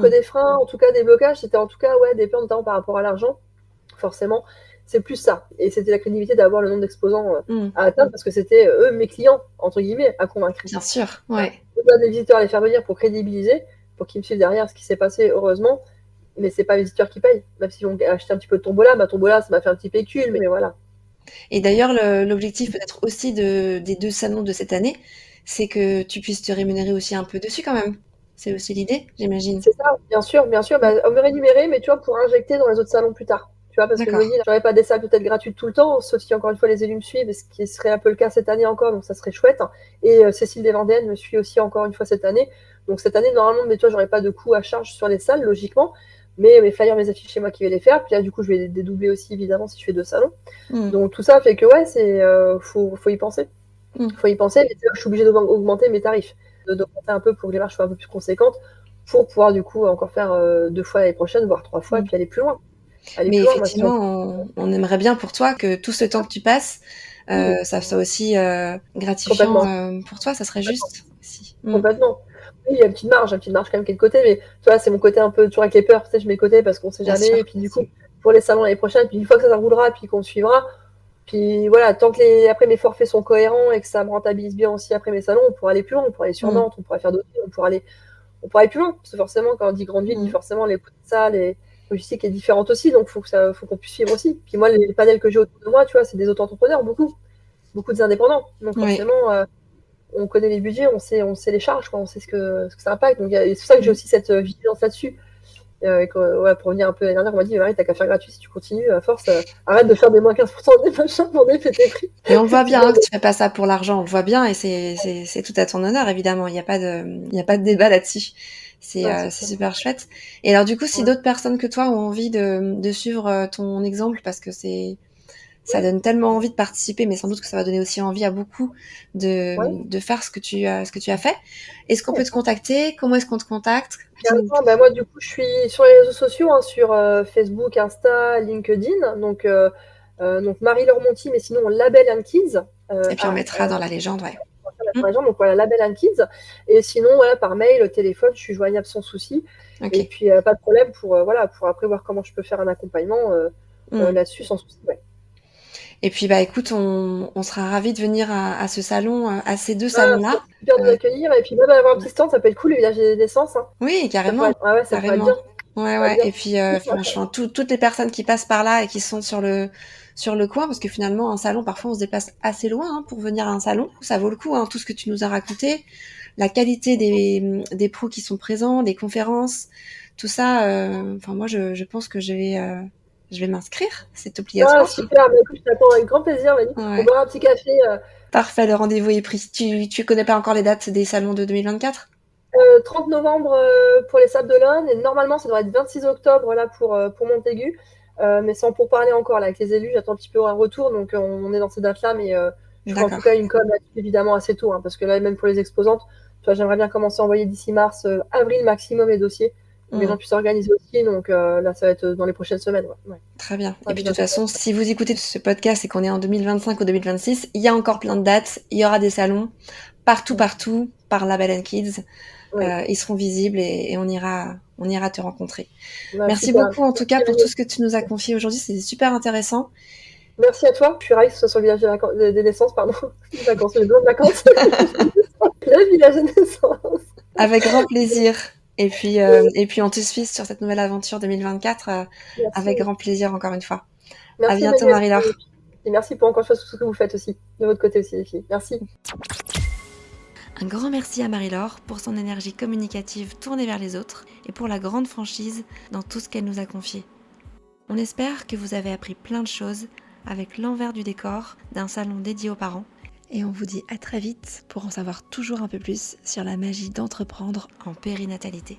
que mm, des freins, en tout cas des blocages, c'était en tout cas ouais des peurs notamment par rapport à l'argent forcément. C'est plus ça. Et c'était la crédibilité d'avoir le nombre d'exposants mm. à atteindre parce que c'était eux, mes clients, entre guillemets, à convaincre. Bien sûr. Voilà. Ouais. Au-delà des visiteurs à les faire venir pour crédibiliser, pour qu'ils me suivent derrière ce qui s'est passé, heureusement. Mais c'est pas les visiteurs qui payent. Même si on acheté un petit peu de tombola, ma tombola, ça m'a fait un petit pécule, mais voilà. Et d'ailleurs, l'objectif peut-être aussi des deux salons de cette année, c'est que tu puisses te rémunérer aussi un peu dessus quand même. C'est aussi l'idée, j'imagine. C'est ça, bien sûr, bien sûr. Mm. Bah, on me rémunérer, mais tu vois, pour injecter dans les autres salons plus tard. Tu vois, parce que je me D'accord. dis, j'aurais pas des salles peut-être gratuites tout le temps, sauf si encore une fois les élus me suivent, ce qui serait un peu le cas cette année encore, donc ça serait chouette. Et Cécile Desvendéennes me suit aussi encore une fois cette année. Donc cette année, normalement, mais toi, j'aurais pas de coût à charge sur les salles, logiquement. Mais mes flyers, mes affiches, c'est moi qui vais les faire. Puis là, du coup, je vais les dédoubler aussi, évidemment, si je fais deux salons. Mm, Donc tout ça fait que, ouais, faut y penser. mm. Faut y penser, mais je suis obligée d'augmenter mes tarifs, d'augmenter un peu pour que les marges soient un peu plus conséquentes, pour pouvoir du coup encore faire 2 fois l'année prochaine, voire 3 fois, et Mm. puis aller plus loin. Aller Mais plus loin, moi, si on... effectivement, on aimerait bien pour toi que tout ce temps que tu passes, Oui, ça soit aussi gratifiant complètement, pour toi, ça serait complètement, juste aussi. Mm. complètement. Oui, il y a une petite marge quand même qui est de côté, mais tu vois, c'est mon côté un peu toujours avec les peurs, tu sais, je mets de côté parce qu'on sait Bien jamais, sûr. et puis du coup, pour les salons l'année prochaine, puis une fois que ça roulera, puis qu'on suivra, puis voilà, tant que après mes forfaits sont cohérents et que ça me rentabilise bien aussi après mes salons, on pourra aller plus loin, on pourra aller sur Mm. Nantes, on pourra faire d'autres villes, on pourra aller plus loin. Parce que forcément, quand on dit grande ville, dit Mm. forcément les coûts de salle et logistique est différente aussi, donc faut qu'on puisse suivre aussi. Puis moi, les panels que j'ai autour de moi, tu vois, c'est des auto-entrepreneurs, beaucoup des indépendants. Donc Ouais. forcément, on connaît les budgets, on sait les charges, quoi, on sait ce que ça impacte. Donc c'est pour ça que j'ai Mm. aussi cette vigilance là-dessus. Ouais, pour revenir un peu l'année dernière, on m'a dit, Marie, t'as qu'à faire gratuit si tu continues, à force, arrête de faire des moins 15% des machins pour des tes prix. Mais on le voit Tu bien vois, hein, que tu fais pas ça pour l'argent, on le voit bien et c'est tout à ton honneur évidemment. Il y a pas de débat là-dessus. ouais, c'est C'est sûr. super chouette. Et alors du coup, si Ouais. d'autres personnes que toi ont envie de suivre ton exemple parce que Ça donne tellement envie de participer, mais sans doute que ça va donner aussi envie à beaucoup Ouais. de faire ce que tu as fait. Est-ce qu'on peut te contacter? Comment est-ce qu'on te contacte? Carrément, bah, moi, du coup, je suis sur les réseaux sociaux, hein, sur Facebook, Insta, LinkedIn. Donc Marie-Laure Monti, mais sinon Label and Kids. Et puis on mettra dans la légende, ouais. Mm. Par exemple, donc voilà, Label and Kids. Et sinon, voilà, par mail, téléphone, je suis joignable sans souci. Ok. Et puis, pas de problème voilà, pour après voir comment je peux faire un accompagnement là-dessus sans souci. Ouais. Et puis bah écoute, on sera ravis de venir à ce salon, à ces deux Ah, salons-là. c'est super de nous accueillir. Et puis même avoir un petit stand, ça peut être cool, le village des naissances. Hein. Oui, Ça carrément, pourrait être, ouais, ça pourrait être carrément. bien. Ouais, Ça pourrait ouais. être bien. Et puis franchement, toutes les personnes qui passent par là et qui sont sur le coin, parce que finalement un salon, parfois on se déplace assez loin hein, pour venir à un salon. Ça vaut le coup, hein, tout ce que tu nous as raconté, la qualité des pros qui sont présents, les conférences, tout ça. Enfin moi, je pense que je vais m'inscrire. C'est Ah, obligatoire. super. Bah, écoute, je t'attends avec grand plaisir, Mani. On Ouais. boira un petit café. Parfait, le rendez-vous est pris. Tu connais pas encore les dates des salons de 2024? 30 novembre pour les Sables d'Olonne, et normalement ça doit être 26 octobre là pour Montaigu. Mais sans pour parler encore là, avec les élus, j'attends un petit peu un retour, donc on est dans ces dates-là, mais je ferai en tout D'accord. cas une com évidemment assez tôt, hein, parce que là, même pour les exposantes, tu vois, j'aimerais bien commencer à envoyer d'ici mars, avril maximum les dossiers, pour que les gens puissent s'organiser aussi, donc là ça va être dans les prochaines semaines. Ouais. Ouais. Très bien. Ah, Et puis de déjà, toute façon, si vous écoutez ce podcast et qu'on est en 2025 ou 2026, il y a encore plein de dates, il y aura des salons partout par Label Kids. oui. Ils seront visibles et on ira te rencontrer. Bah, Merci super. beaucoup en tout cas Merci, pour Mani. tout ce que tu nous as confié aujourd'hui, c'était super intéressant. Merci à toi. Je suis ravie que ce soit sur le village des naissances, pardon. Des vacances, j'ai besoin de vacances. Le village des naissances. Avec grand plaisir. Et puis on te suit sur cette nouvelle aventure 2024 avec Merci. grand plaisir encore une fois. À Merci bientôt Emmanuel. Marie-Laure. Et merci pour encore une fois tout ce que vous faites aussi, de votre côté aussi les filles. Merci. Un grand merci à Marie-Laure pour son énergie communicative tournée vers les autres et pour la grande franchise dans tout ce qu'elle nous a confié. On espère que vous avez appris plein de choses avec l'envers du décor d'un salon dédié aux parents. Et on vous dit à très vite pour en savoir toujours un peu plus sur la magie d'entreprendre en périnatalité.